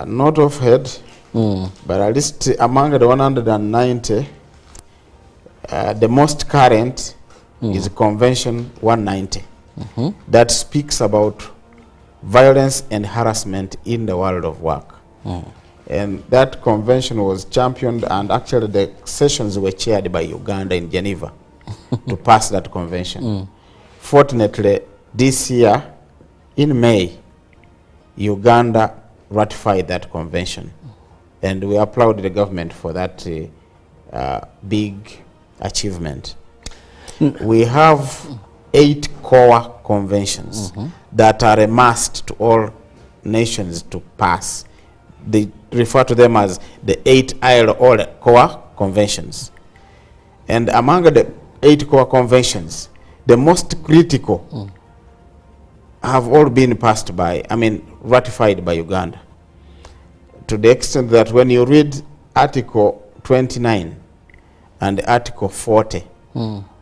Not off head, but at least among the 190, the most current is Convention 190 that speaks about violence and harassment in the world of work. And that convention was championed, and actually the sessions were chaired by Uganda in Geneva to pass that convention. Fortunately, this year, in May, Uganda ratified that convention. and we applaud the government for that big achievement. We have 8 core conventions that are a must to all nations to pass. They refer to them as the 8 ILO core conventions. And among the 8 core conventions, the most critical have all been passed by, ratified by Uganda. To the extent that when you read Article 29 and Article 40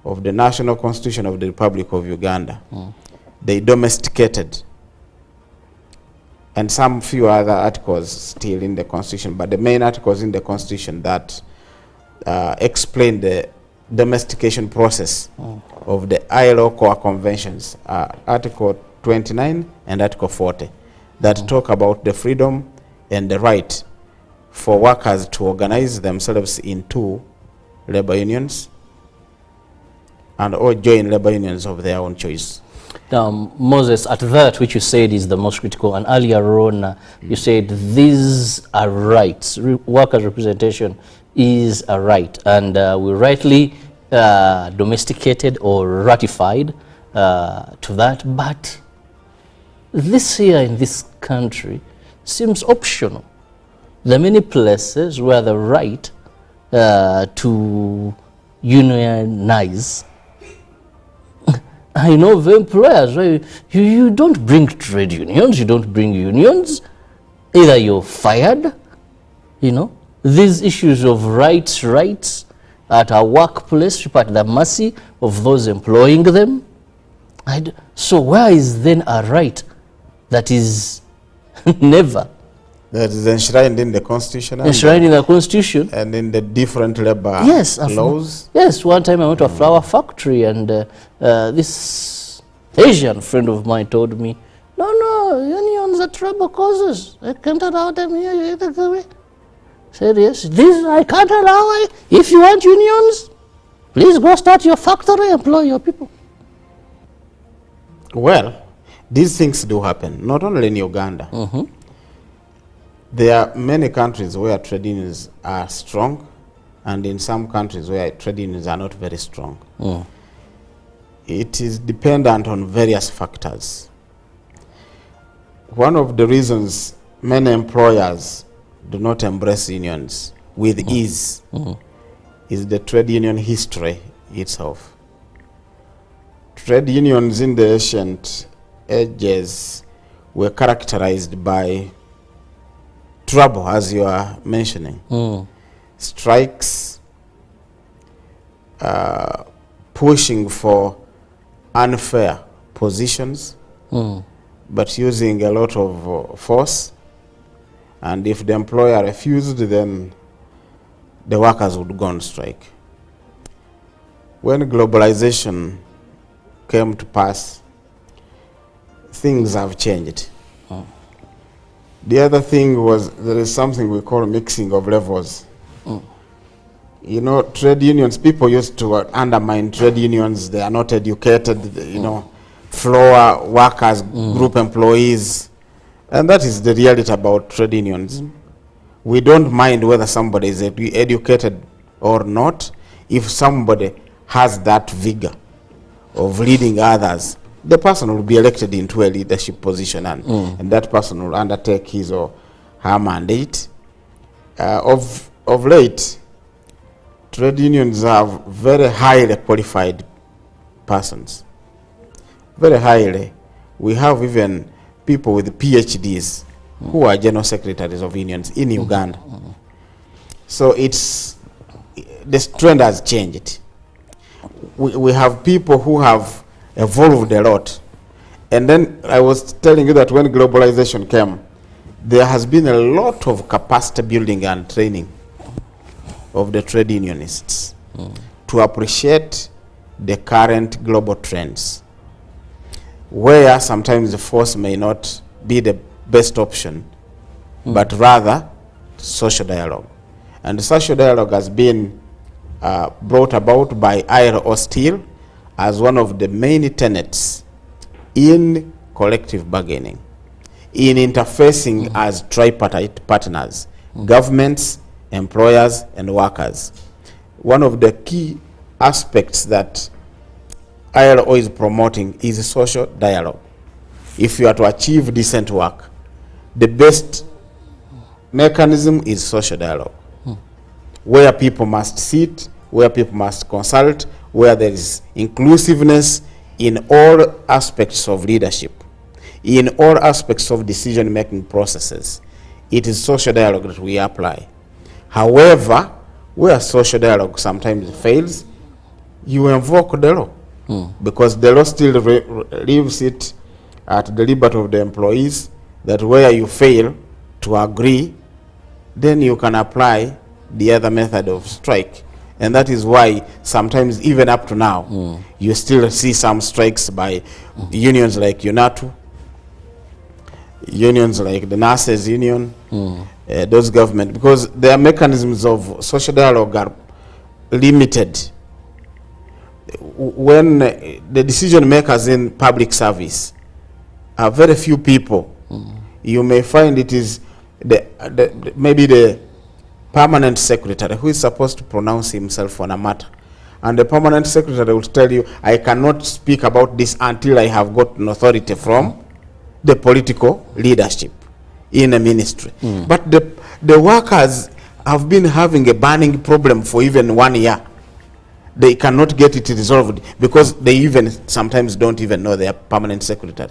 of the National Constitution of the Republic of Uganda, they domesticated, and some few other articles still in the Constitution, but the main articles in the Constitution that explain the domestication process of the ILO core conventions, Article 29 and Article 40, that talk about the freedom and the right for workers to organize themselves into labor unions and or join labor unions of their own choice. Moses, at that which you said is the most critical, and earlier on you said these are rights. Workers' representation is a right, and we rightly domesticated or ratified to that, but this here in this country seems optional. There are many places where the right to unionize, I know of employers where you don't bring trade unions, you don't bring unions, either you're fired, these issues of rights at a workplace, people at the mercy of those employing them. So where is then a right that is never? That is enshrined in the Constitution. Enshrined in the Constitution. And in the different labor laws. Yes, one time I went to a flower factory, and this Asian friend of mine told me, no, unions are trouble causes. I can't allow them here. I said, yes, this I can't allow it. If you want unions, please go start your factory, employ your people. Well, these things do happen, not only in Uganda. There are many countries where trade unions are strong, and in some countries where trade unions are not very strong. It is dependent on various factors. One of the reasons many employers do not embrace unions with ease is the trade union history itself. Trade unions in the ancient ages were characterized by trouble, as you are mentioning. Strikes, pushing for unfair positions, but using a lot of force. And if the employer refused, then the workers would go on strike. When globalization came to pass, things have changed. The other thing was there is something we call mixing of levels. Trade unions, people used to undermine trade unions. They are not educated, floor workers, group employees. And that is the reality about trade unions. We don't mind whether somebody is educated or not. If somebody has that vigor of leading others, the person will be elected into a leadership position, and that person will undertake his or her mandate. Of late, trade unions have very highly qualified persons. Very highly. We have even people with PhDs who are general secretaries of unions in Uganda. So the trend has changed. We have people who have evolved a lot. And then I was telling you that when globalization came, there has been a lot of capacity building and training of the trade unionists to appreciate the current global trends, where sometimes the force may not be the best option, but rather social dialogue. And social dialogue has been brought about by ILO Steel as one of the main tenets in collective bargaining, in interfacing as tripartite partners governments, employers, and workers. One of the key aspects that ILO is promoting is social dialogue. If you are to achieve decent work, the best mechanism is social dialogue, where people must sit, where people must consult, where there is inclusiveness in all aspects of leadership, in all aspects of decision-making processes. It is social dialogue that we apply. However, where social dialogue sometimes fails, you invoke the law, because the law still leaves it at the liberty of the employees that where you fail to agree, then you can apply the other method of strike. And that is why sometimes, even up to now, you still see some strikes by unions like UNATU, unions like the nurses union, those government, because their mechanisms of social dialogue are limited. When the decision makers in public service are very few people, you may find it is maybe the permanent secretary who is supposed to pronounce himself on a matter. And the permanent secretary will tell you, I cannot speak about this until I have gotten authority from the political leadership in a ministry. But the workers have been having a burning problem for even 1 year. They cannot get it resolved because they even sometimes don't even know their permanent secretary.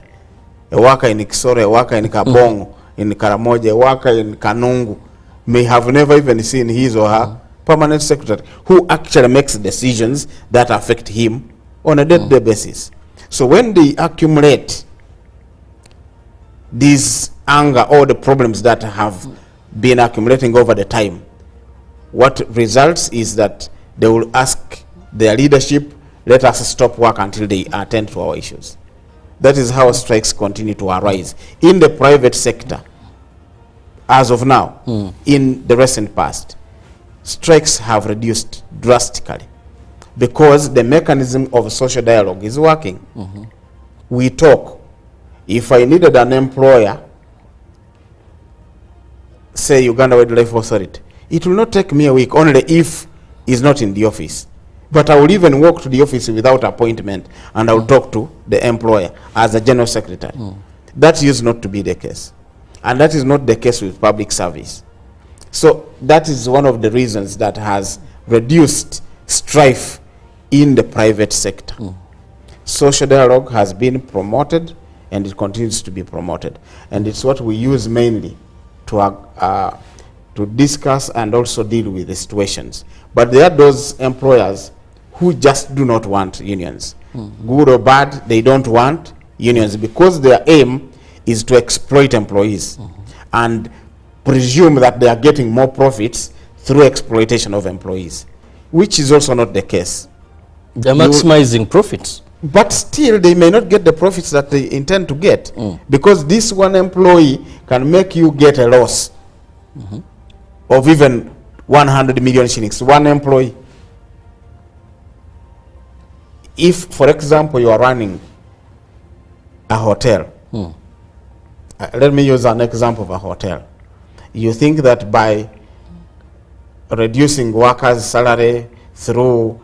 A worker in Kisoro, a worker in Kabongo, in Karamoja, a worker in Kanungu may have never even seen his or her permanent secretary, who actually makes decisions that affect him on a day-to-day basis. So when they accumulate this anger or the problems that have been accumulating over the time, what results is that they will ask their leadership, let us stop work until they attend to our issues. That is how strikes continue to arise in the private sector. As of now, in the recent past, strikes have reduced drastically because the mechanism of social dialogue is working. We talk. If I needed an employer, say Uganda Wildlife Authority, it will not take me a week, only if he's not in the office. But I will even walk to the office without appointment, and I will talk to the employer as a general secretary. That used not to be the case. And that is not the case with public service. So that is one of the reasons that has reduced strife in the private sector. Social dialogue has been promoted, and it continues to be promoted. And it's what we use mainly to discuss and also deal with the situations. But there are those employers who just do not want unions. Good or bad, they don't want unions because their aim is to exploit employees and presume that they are getting more profits through exploitation of employees, which is also not the case. They're maximizing profits. But still, they may not get the profits that they intend to get because this one employee can make you get a loss of even 100 million shillings, one employee. If, for example, you are running a hotel, let me use an example of a hotel. You think that by reducing workers' salary through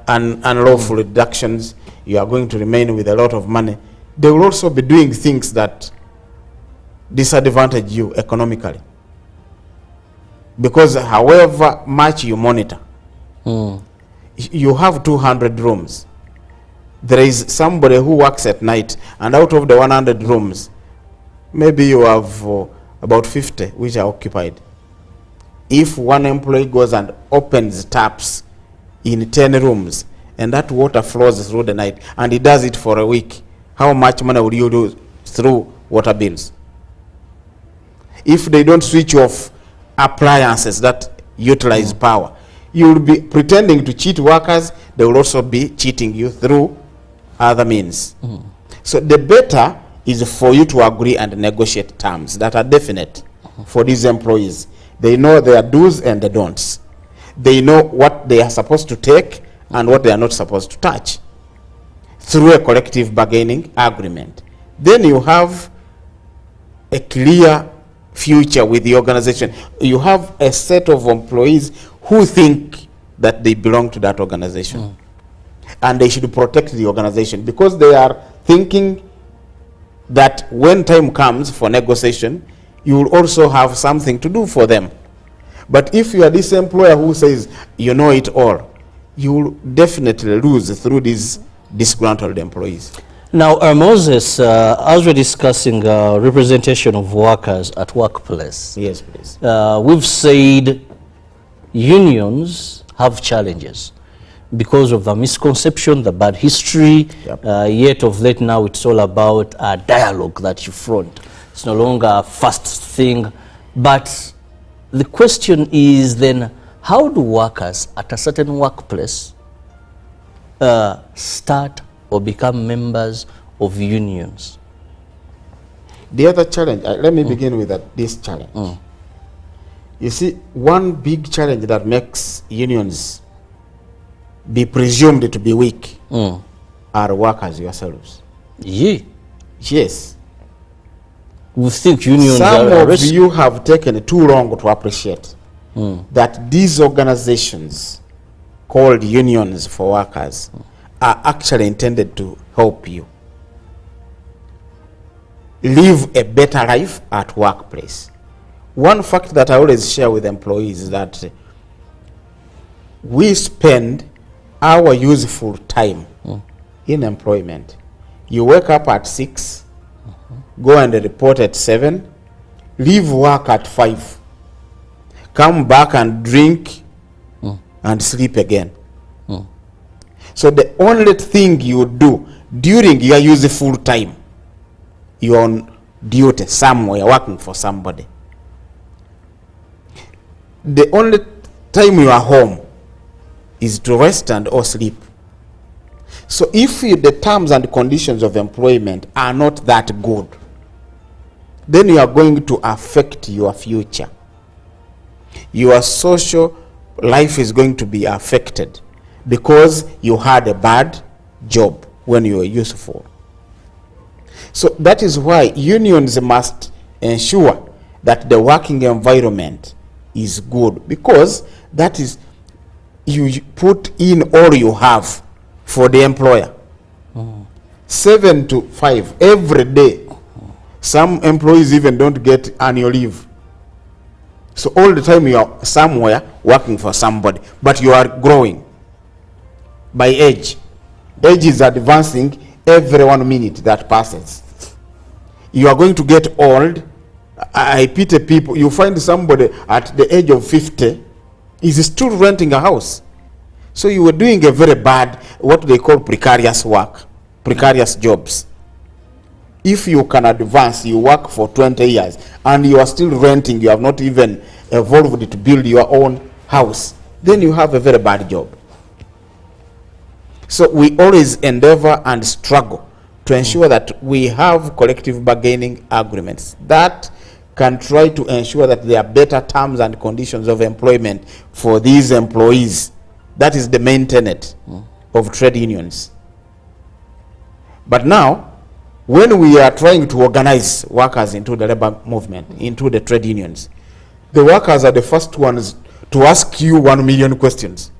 unlawful deductions, you are going to remain with a lot of money. They will also be doing things that disadvantage you economically. Because however much you monitor, you have 200 rooms. There is somebody who works at night, and out of the 100 rooms, maybe you have about 50 which are occupied. If one employee goes and opens taps in 10 rooms, and that water flows through the night, and he does it for a week, how much money would you do through water bills? If they don't switch off appliances that utilize power, you will be pretending to cheat workers. They will also be cheating you through other means. So the better is for you to agree and negotiate terms that are definite for these employees. They know their do's and the don'ts. They know what they are supposed to take and what they are not supposed to touch through a collective bargaining agreement. Then you have a clear future with the organization. You have a set of employees who think that they belong to that organization. And they should protect the organization because they are thinking that when time comes for negotiation, you will also have something to do for them. But if you are this employer who says, you know it all, you will definitely lose through these disgruntled employees. Now, Moses, as we're discussing representation of workers at workplace, yes, please. We've said unions have challenges because of the misconception, the bad history. Yet of late now, it's all about a dialogue that you front. It's no longer a fast thing. But the question is then, how do workers at a certain workplace start or become members of unions? The other challenge, let me begin with this challenge. You see, one big challenge that makes unions be presumed to be weak are workers yourselves. Yes. We think unions Some are of you have taken too long to appreciate that these organizations called unions for workers are actually intended to help you live a better life at workplace. One fact that I always share with employees is that we spend our useful time in employment. You wake up at 6, go and report at 7, leave work at 5, come back and drink and sleep again. So the only thing you do during your useful time, you're on duty somewhere, working for somebody. The only time you are home is to rest and or sleep. So if the terms and conditions of employment are not that good, then you are going to affect your future. Your social life is going to be affected because you had a bad job when you were useful. So that is why unions must ensure that the working environment is good, because that is, you put in all you have for the employer. 7 to 5 every day. Some employees even don't get annual leave. So all the time you are somewhere working for somebody, but you are growing by age. Age is advancing every 1 minute that passes. You are going to get old. I pity people. You find somebody at the age of 50 is still renting a house. So you were doing a very bad, what they call precarious work, precarious jobs. If you can advance, you work for 20 years and you are still renting, you have not even evolved to build your own house, then you have a very bad job. So we always endeavor and struggle to ensure that we have collective bargaining agreements that can try to ensure that there are better terms and conditions of employment for these employees. That is the main tenet of trade unions. But now, when we are trying to organize workers into the labor movement, into the trade unions, the workers are the first ones to ask you 1 million questions.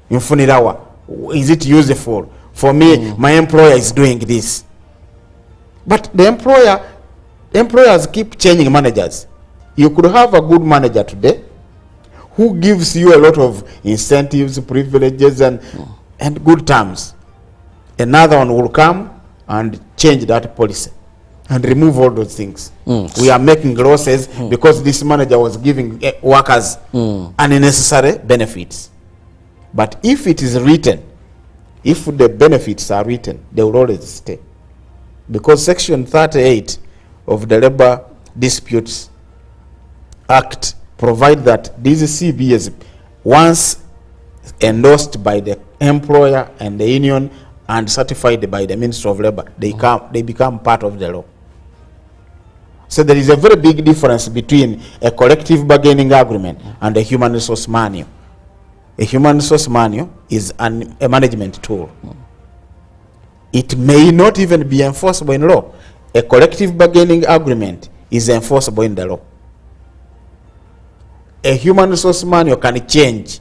Is it useful? For me, my employer is doing this. But the employers keep changing managers. You could have a good manager today who gives you a lot of incentives, privileges, and good terms. Another one will come and change that policy and remove all those things. We are making losses because this manager was giving workers unnecessary benefits. But if it is written, if the benefits are written, they will always stay. Because Section 38 of the Labor Disputes Act provide that these CBAs, once endorsed by the employer and the union and certified by the Ministry of Labor, they become part of the law. So there is a very big difference between a collective bargaining agreement and a human resource manual. A human resource manual is a management tool. It may not even be enforceable in law. A collective bargaining agreement is enforceable in the law. a human resource manual can change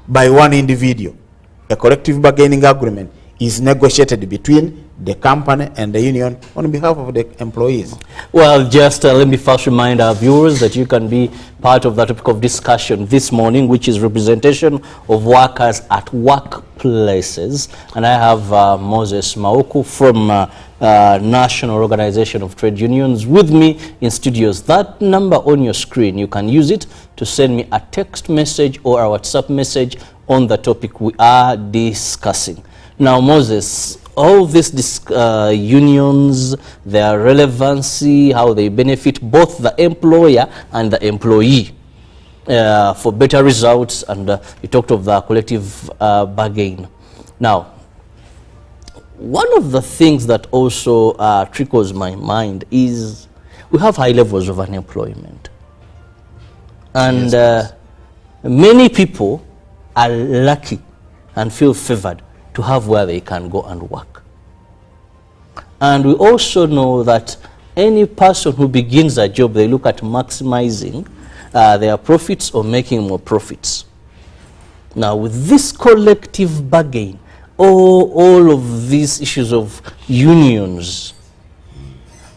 by one individual. A collective bargaining agreement is negotiated between the company and the union on behalf of the employees. Well, just let me first remind our viewers that you can be part of the topic of discussion this morning, which is representation of workers at workplaces. And I have Moses Mauku from National Organization of Trade Unions with me in studios. That number on your screen, you can use it to send me a text message or a WhatsApp message on the topic we are discussing. Now, Moses, all these unions, their relevancy, how they benefit both the employer and the employee for better results, and you talked of the collective bargain. Now, one of the things that also trickles my mind is we have high levels of unemployment. And many people are lucky and feel favored to have where they can go and work. And we also know that any person who begins a job, they look at maximizing their profits or making more profits. Now, with this collective bargain, all of these issues of unions,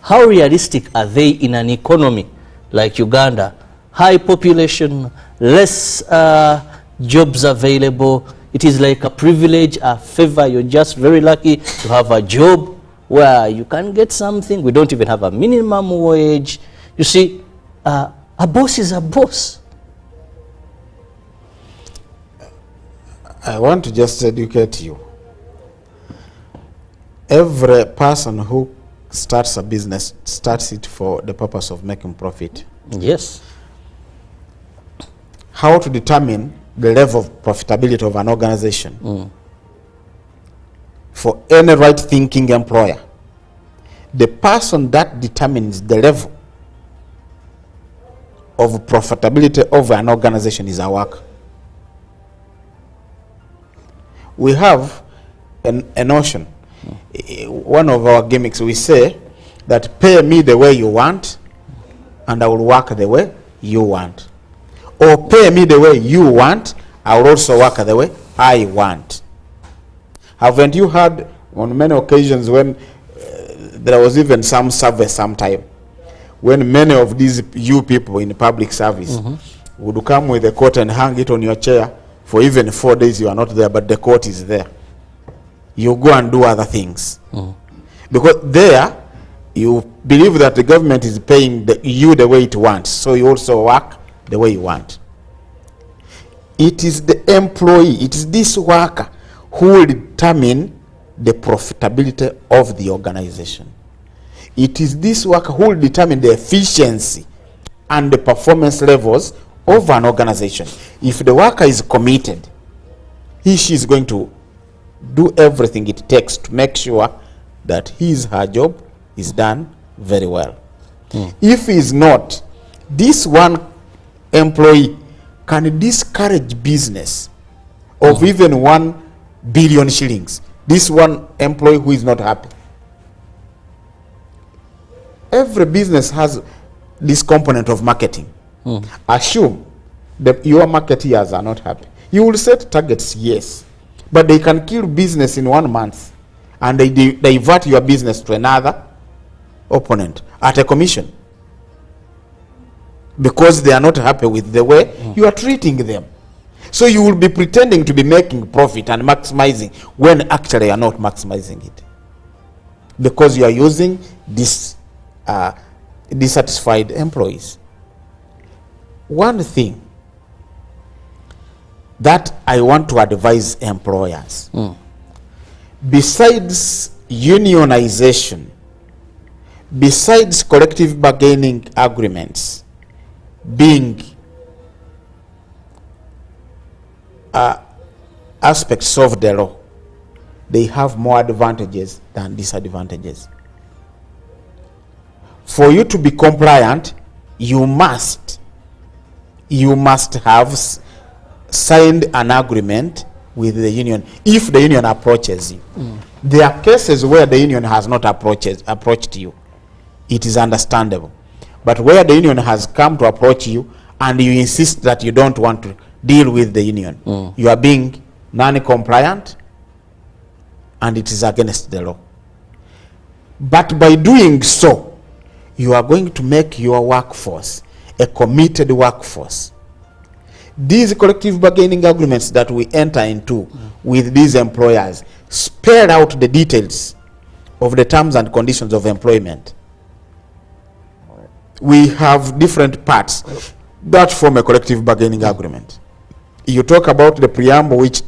how realistic are they in an economy like Uganda? High population, less jobs available. It is like a privilege, a favor. You're just very lucky to have a job where you can get something. We don't even have a minimum wage. You see, a boss is a boss. I want to just educate you. Every person who starts a business starts it for the purpose of making profit. Yes. How to determine the level of profitability of an organization? For any right-thinking employer, the person that determines the level of profitability of an organization is a worker. We have a notion. One of our gimmicks, we say that pay me the way you want and I will work the way you want. Or pay me the way you want, I will also work the way I want. Haven't you heard on many occasions when there was even some survey sometime, when many of these you people in public service would come with a coat and hang it on your chair for even 4 days you are not there, but the coat is there. You go and do other things. Because there, you believe that the government is paying you the way it wants, so you also work the way you want. It is the employee, it is this worker who will determine the profitability of the organization. It is this worker who will determine the efficiency and the performance levels of an organization. If the worker is committed, she is going to do everything it takes to make sure that her job is done very well. If he is not, this one employee can discourage business of even 1 billion shillings. This one employee who is not happy. Every business has this component of marketing. Assume that your marketeers are not happy. You will set targets, yes, but they can kill business in 1 month and they divert your business to another opponent at a commission because they are not happy with the way you are treating them. So you will be pretending to be making profit and maximizing when actually you are not maximizing it because you are using this dissatisfied employees. One thing that I want to advise employers, besides unionization, besides collective bargaining agreements being aspects of the law, they have more advantages than disadvantages. For you to be compliant, you must have signed an agreement with the union if the union approaches you. There are cases where the union has not approached you. It is understandable. But where the union has come to approach you and you insist that you don't want to deal with the union, you are being non-compliant and it is against the law. But by doing so, you are going to make your workforce a committed workforce. These collective bargaining agreements that we enter into with these employers spell out the details of the terms and conditions of employment. We have different parts that form a collective bargaining agreement. You talk about the preamble, which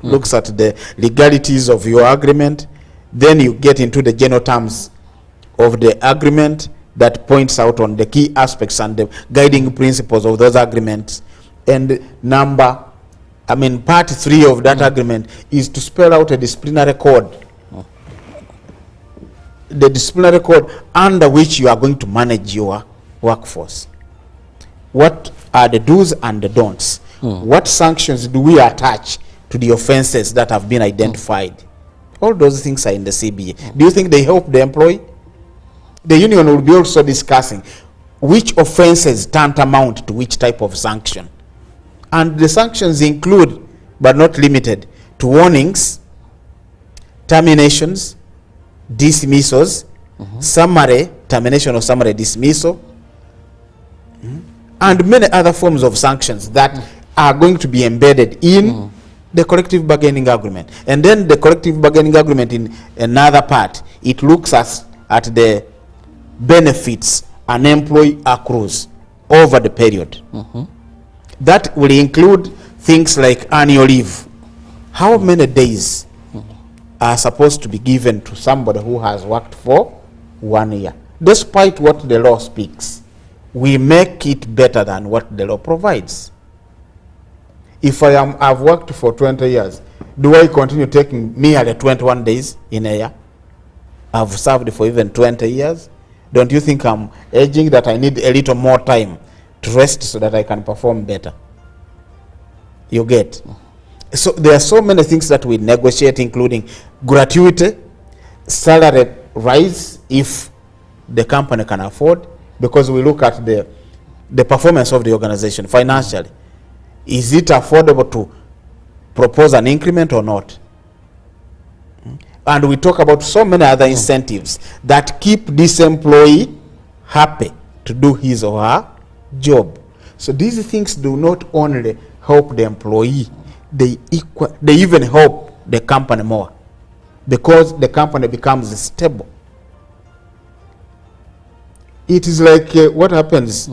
looks at the legalities of your agreement. Then you get into the general terms of the agreement that points out on the key aspects and the guiding principles of those agreements. And part 3 of that agreement is to spell out a disciplinary code. The disciplinary code under which you are going to manage your workforce. What are the do's and the don'ts? What sanctions do we attach to the offenses that have been identified? All those things are in the CBA. Do you think they help the employee? The union will be also discussing which offenses tantamount to which type of sanction. And the sanctions include, but not limited to, warnings, terminations, dismissals, summary, termination or summary dismissal, and many other forms of sanctions that are going to be embedded in the collective bargaining agreement. And then the collective bargaining agreement, in another part, it looks at the benefits an employee accrues over the period. That will include things like annual leave. How many days are supposed to be given to somebody who has worked for 1 year? Despite what the law speaks, we make it better than what the law provides. If I've worked for 20 years, do I continue taking merely 21 days in a year? I've served for even 20 years. Don't you think I'm aging, that I need a little more time to rest so that I can perform better? You get? So there are so many things that we negotiate, including gratuity, salary rise if the company can afford, because we look at the performance of the organization financially. Is it affordable to propose an increment or not? And we talk about so many other incentives that keep this employee happy to do his or her job. So these things do not only help the employee, they even help the company more, because the company becomes stable. It is like what happens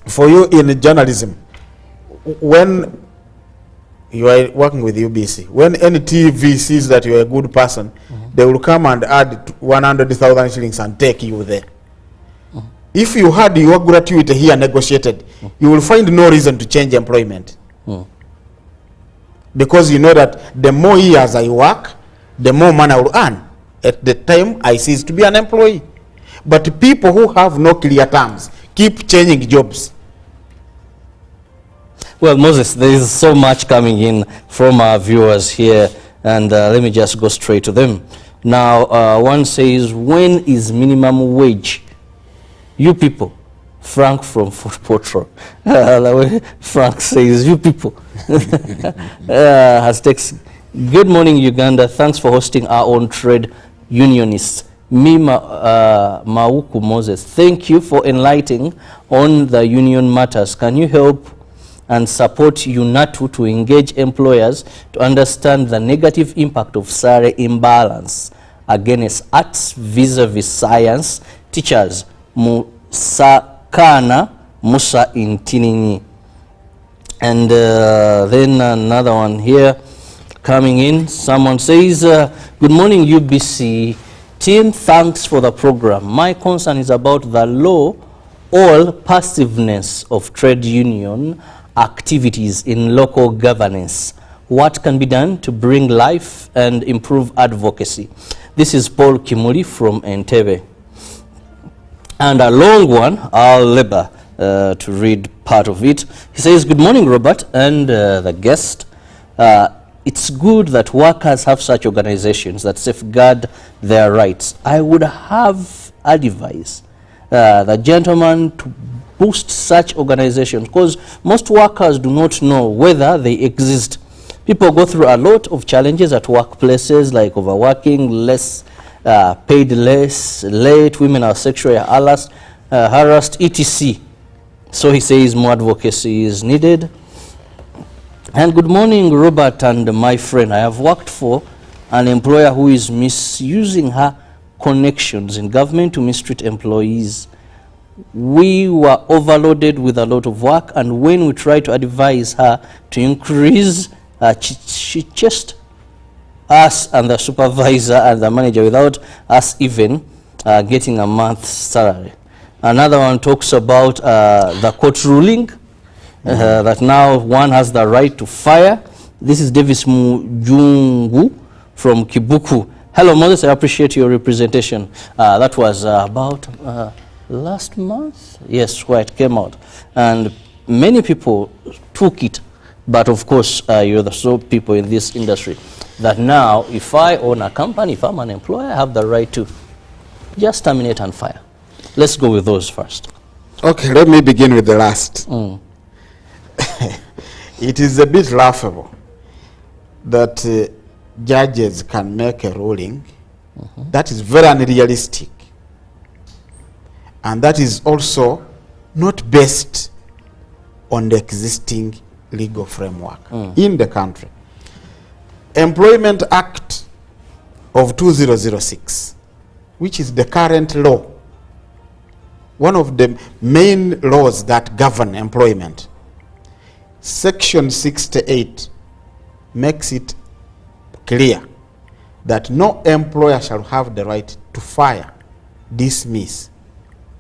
for you in journalism. When you are working with UBC, when any TV sees that you are a good person, they will come and add 100,000 shillings and take you there. If you had your gratuity here negotiated, you will find no reason to change employment. Because you know that the more years I work, the more money I will earn at the time I cease to be an employee. But people who have no clear terms keep changing jobs. Well, Moses, there is so much coming in from our viewers here, and let me just go straight to them. Now, one says, when is minimum wage? You people. Frank from Fort Potro. Frank says, you people. Hashtags, good morning, Uganda. Thanks for hosting our own trade unionists. Mauku Moses, thank you for enlightening on the union matters. Can you help and support UNATU to engage employers to understand the negative impact of salary imbalance against arts vis-a-vis science teachers? Musakana Musa Intinini. And then another one here coming in. Someone says, good morning UBC team, thanks for the program. My concern is about the low or passiveness of trade union activities in local governance. What can be done to bring life and improve advocacy? This is Paul Kimuli from Entebbe. And a long one, I'll labor to read part of it. He says, good morning, Robert, and the guest. It's good that workers have such organizations that safeguard their rights. I would have advised the gentleman to boost such organizations, because most workers do not know whether they exist. People go through a lot of challenges at workplaces, like overworking, less paid less, late, women are sexually harassed, etc. So he says more advocacy is needed. And good morning, Robert and my friend. I have worked for an employer who is misusing her connections in government to mistreat employees. We were overloaded with a lot of work, and when we tried to advise her to increase, she chased us and the supervisor and the manager without us even getting a month's salary. Another one talks about the court ruling, that now one has the right to fire. This is Davis Mujungu from Kibuku. Hello Moses, I appreciate your representation. That was about last month, yes, where it came out. And many people took it, but of course you're the sole people in this industry that now if I own a company, if I'm an employer, I have the right to just terminate and fire. Let's go with those first. Okay, let me begin with the last. It is a bit laughable that judges can make a ruling that is very unrealistic, and that is also not based on the existing legal framework in the country. Employment Act of 2006, which is the current law, one of the main laws that govern employment, Section 68 makes it clear that no employer shall have the right to fire, dismiss,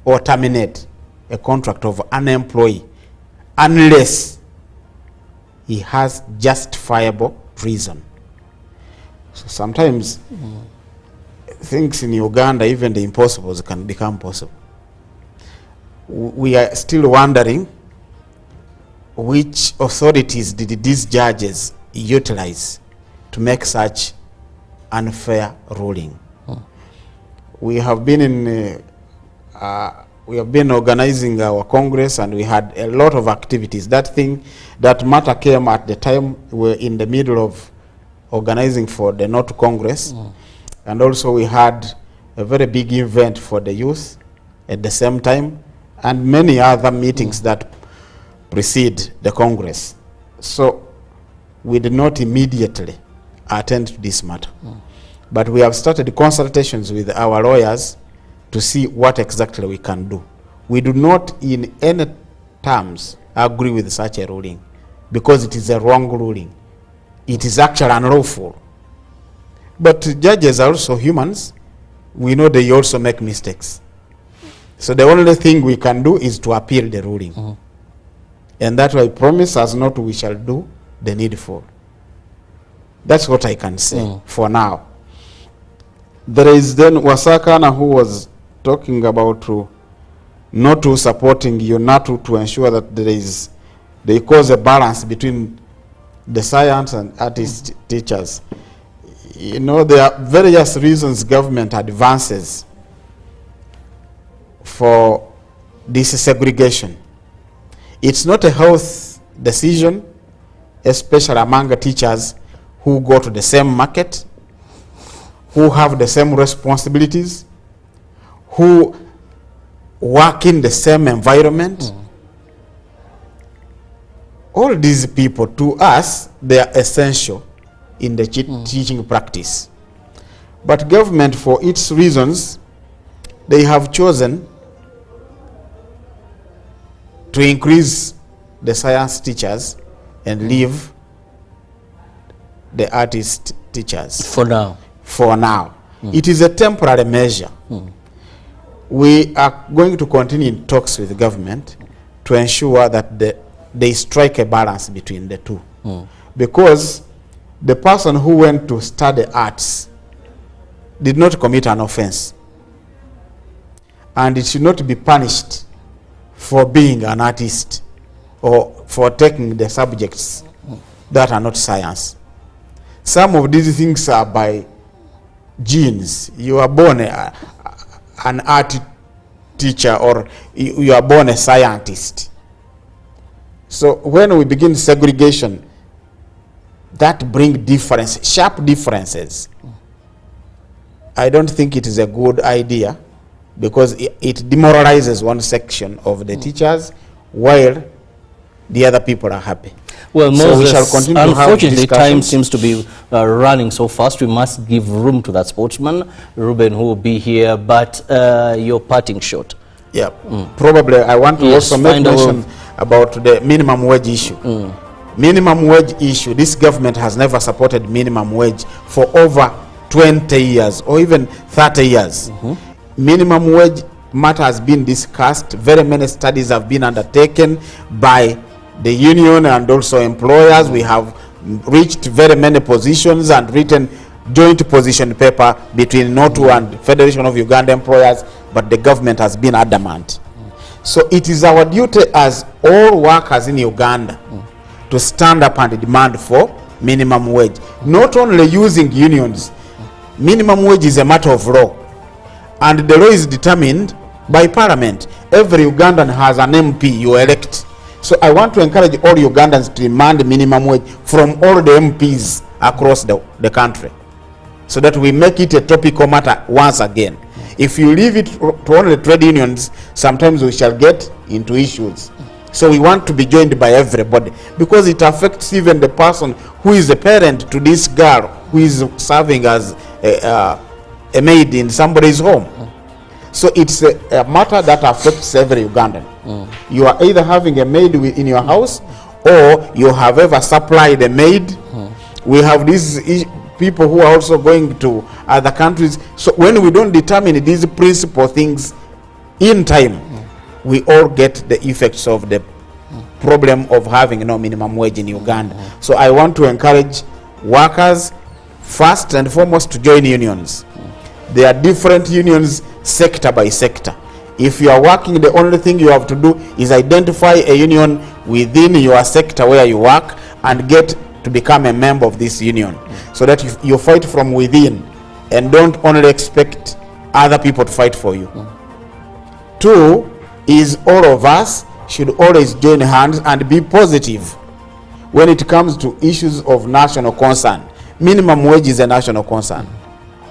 or terminate a contract of an employee unless he has justifiable reason. So sometimes things in Uganda, even the impossibles can become possible. We are still wondering which authorities did these judges utilize to make such unfair ruling. We have been organizing our Congress, and we had a lot of activities. That matter came at the time we were in the middle of organizing for the North Congress, and also we had a very big event for the youth at the same time, and many other meetings that precede the Congress. So we did not immediately attend to this matter. But we have started consultations with our lawyers to see what exactly we can do. We do not in any terms agree with such a ruling because it is a wrong ruling. It is actually unlawful. But judges are also humans. We know they also make mistakes. So the only thing we can do is to appeal the ruling. And that I promise us not we shall do the needful. That's what I can say for now. There is then Wasakana who was talking about not to supporting UNATU to ensure that they cause a balance between the science and artist teachers. You know, there are various reasons government advances for this segregation. It's not a health decision, especially among teachers who go to the same market, who have the same responsibilities, who work in the same environment. All these people, to us, they are essential in the teaching practice. But government, for its reasons, they have chosen to increase the science teachers and leave the artist teachers. For now. For now. It is a temporary measure. We are going to continue in talks with the government to ensure that they strike a balance between the two. Because the person who went to study arts did not commit an offense. And it should not be punished for being an artist or for taking the subjects that are not science. Some of these things are by genes. You are born an art teacher or you are born a scientist. So when we begin segregation, that brings sharp differences. I don't think it is a good idea because it demoralizes one section of the teachers while the other people are happy. Well, so Moses, we shall continue unfortunately, to have time seems to be running so fast. We must give room to that sportsman, Ruben, who will be here. But your parting shot. Yeah, probably I want to also make mention about the minimum wage issue. Minimum wage issue, this government has never supported minimum wage for over 20 years or even 30 years. Minimum wage matter has been discussed. Very many studies have been undertaken by the union and also employers. We have reached very many positions and written joint position paper between NOTU and Federation of Uganda Employers, but the government has been adamant. So it is our duty as all workers in Uganda to stand up and demand for minimum wage. Not only using unions, minimum wage is a matter of law. And the law is determined by parliament. Every Ugandan has an MP you elect. So I want to encourage all Ugandans to demand minimum wage from all the MPs across the country, so that we make it a topical matter once again. If you leave it to only trade unions, sometimes we shall get into issues. So we want to be joined by everybody, because it affects even the person who is a parent to this girl who is serving as a maid in somebody's home. So it's a matter that affects every Ugandan. You are either having a maid in your house, or you have ever supplied a maid. We have these people who are also going to other countries. So when we don't determine these principal things in time, we all get the effects of the problem of having no minimum wage in Uganda. So I want to encourage workers first and foremost to join unions. There are different unions sector by sector. If you are working, the only thing you have to do is identify a union within your sector where you work and get to become a member of this union, so that you fight from within and don't only expect other people to fight for you. Two is all of us should always join hands and be positive when it comes to issues of national concern. Minimum wage is a national concern,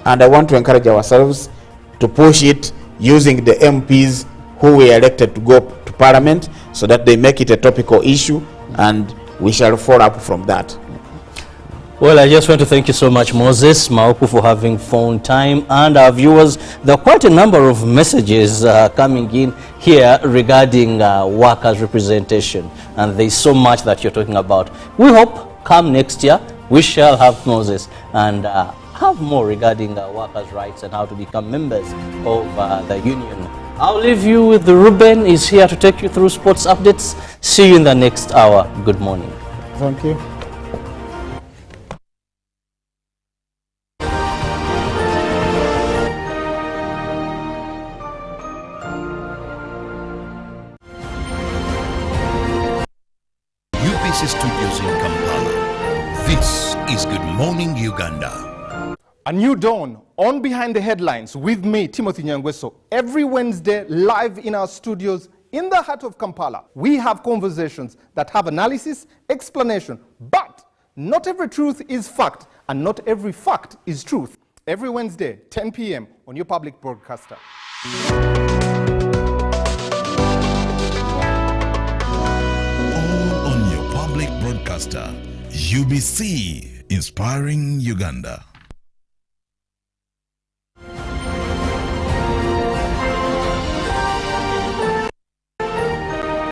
and I want to encourage ourselves to push it using the MPs who we elected to go to parliament, so that they make it a topical issue, and we shall follow up from that. Well, I just want to thank you so much, Moses Mauku, for having phone time, and our viewers. There are quite a number of messages coming in here regarding workers' representation, and there's so much that you're talking about. We hope come next year we shall have Moses and have more regarding workers' rights and how to become members of the union. I'll leave you with Ruben. Is here to take you through sports updates. See you in the next hour. Good morning. Thank you. UBC Studios in Kampala. This is Good Morning Uganda. A new dawn on Behind the Headlines with me, Timothy Nyangweso. Every Wednesday, live in our studios in the heart of Kampala. We have conversations that have analysis, explanation, but not every truth is fact, and not every fact is truth. Every Wednesday, 10 p.m. on your public broadcaster. All on your public broadcaster. UBC, inspiring Uganda.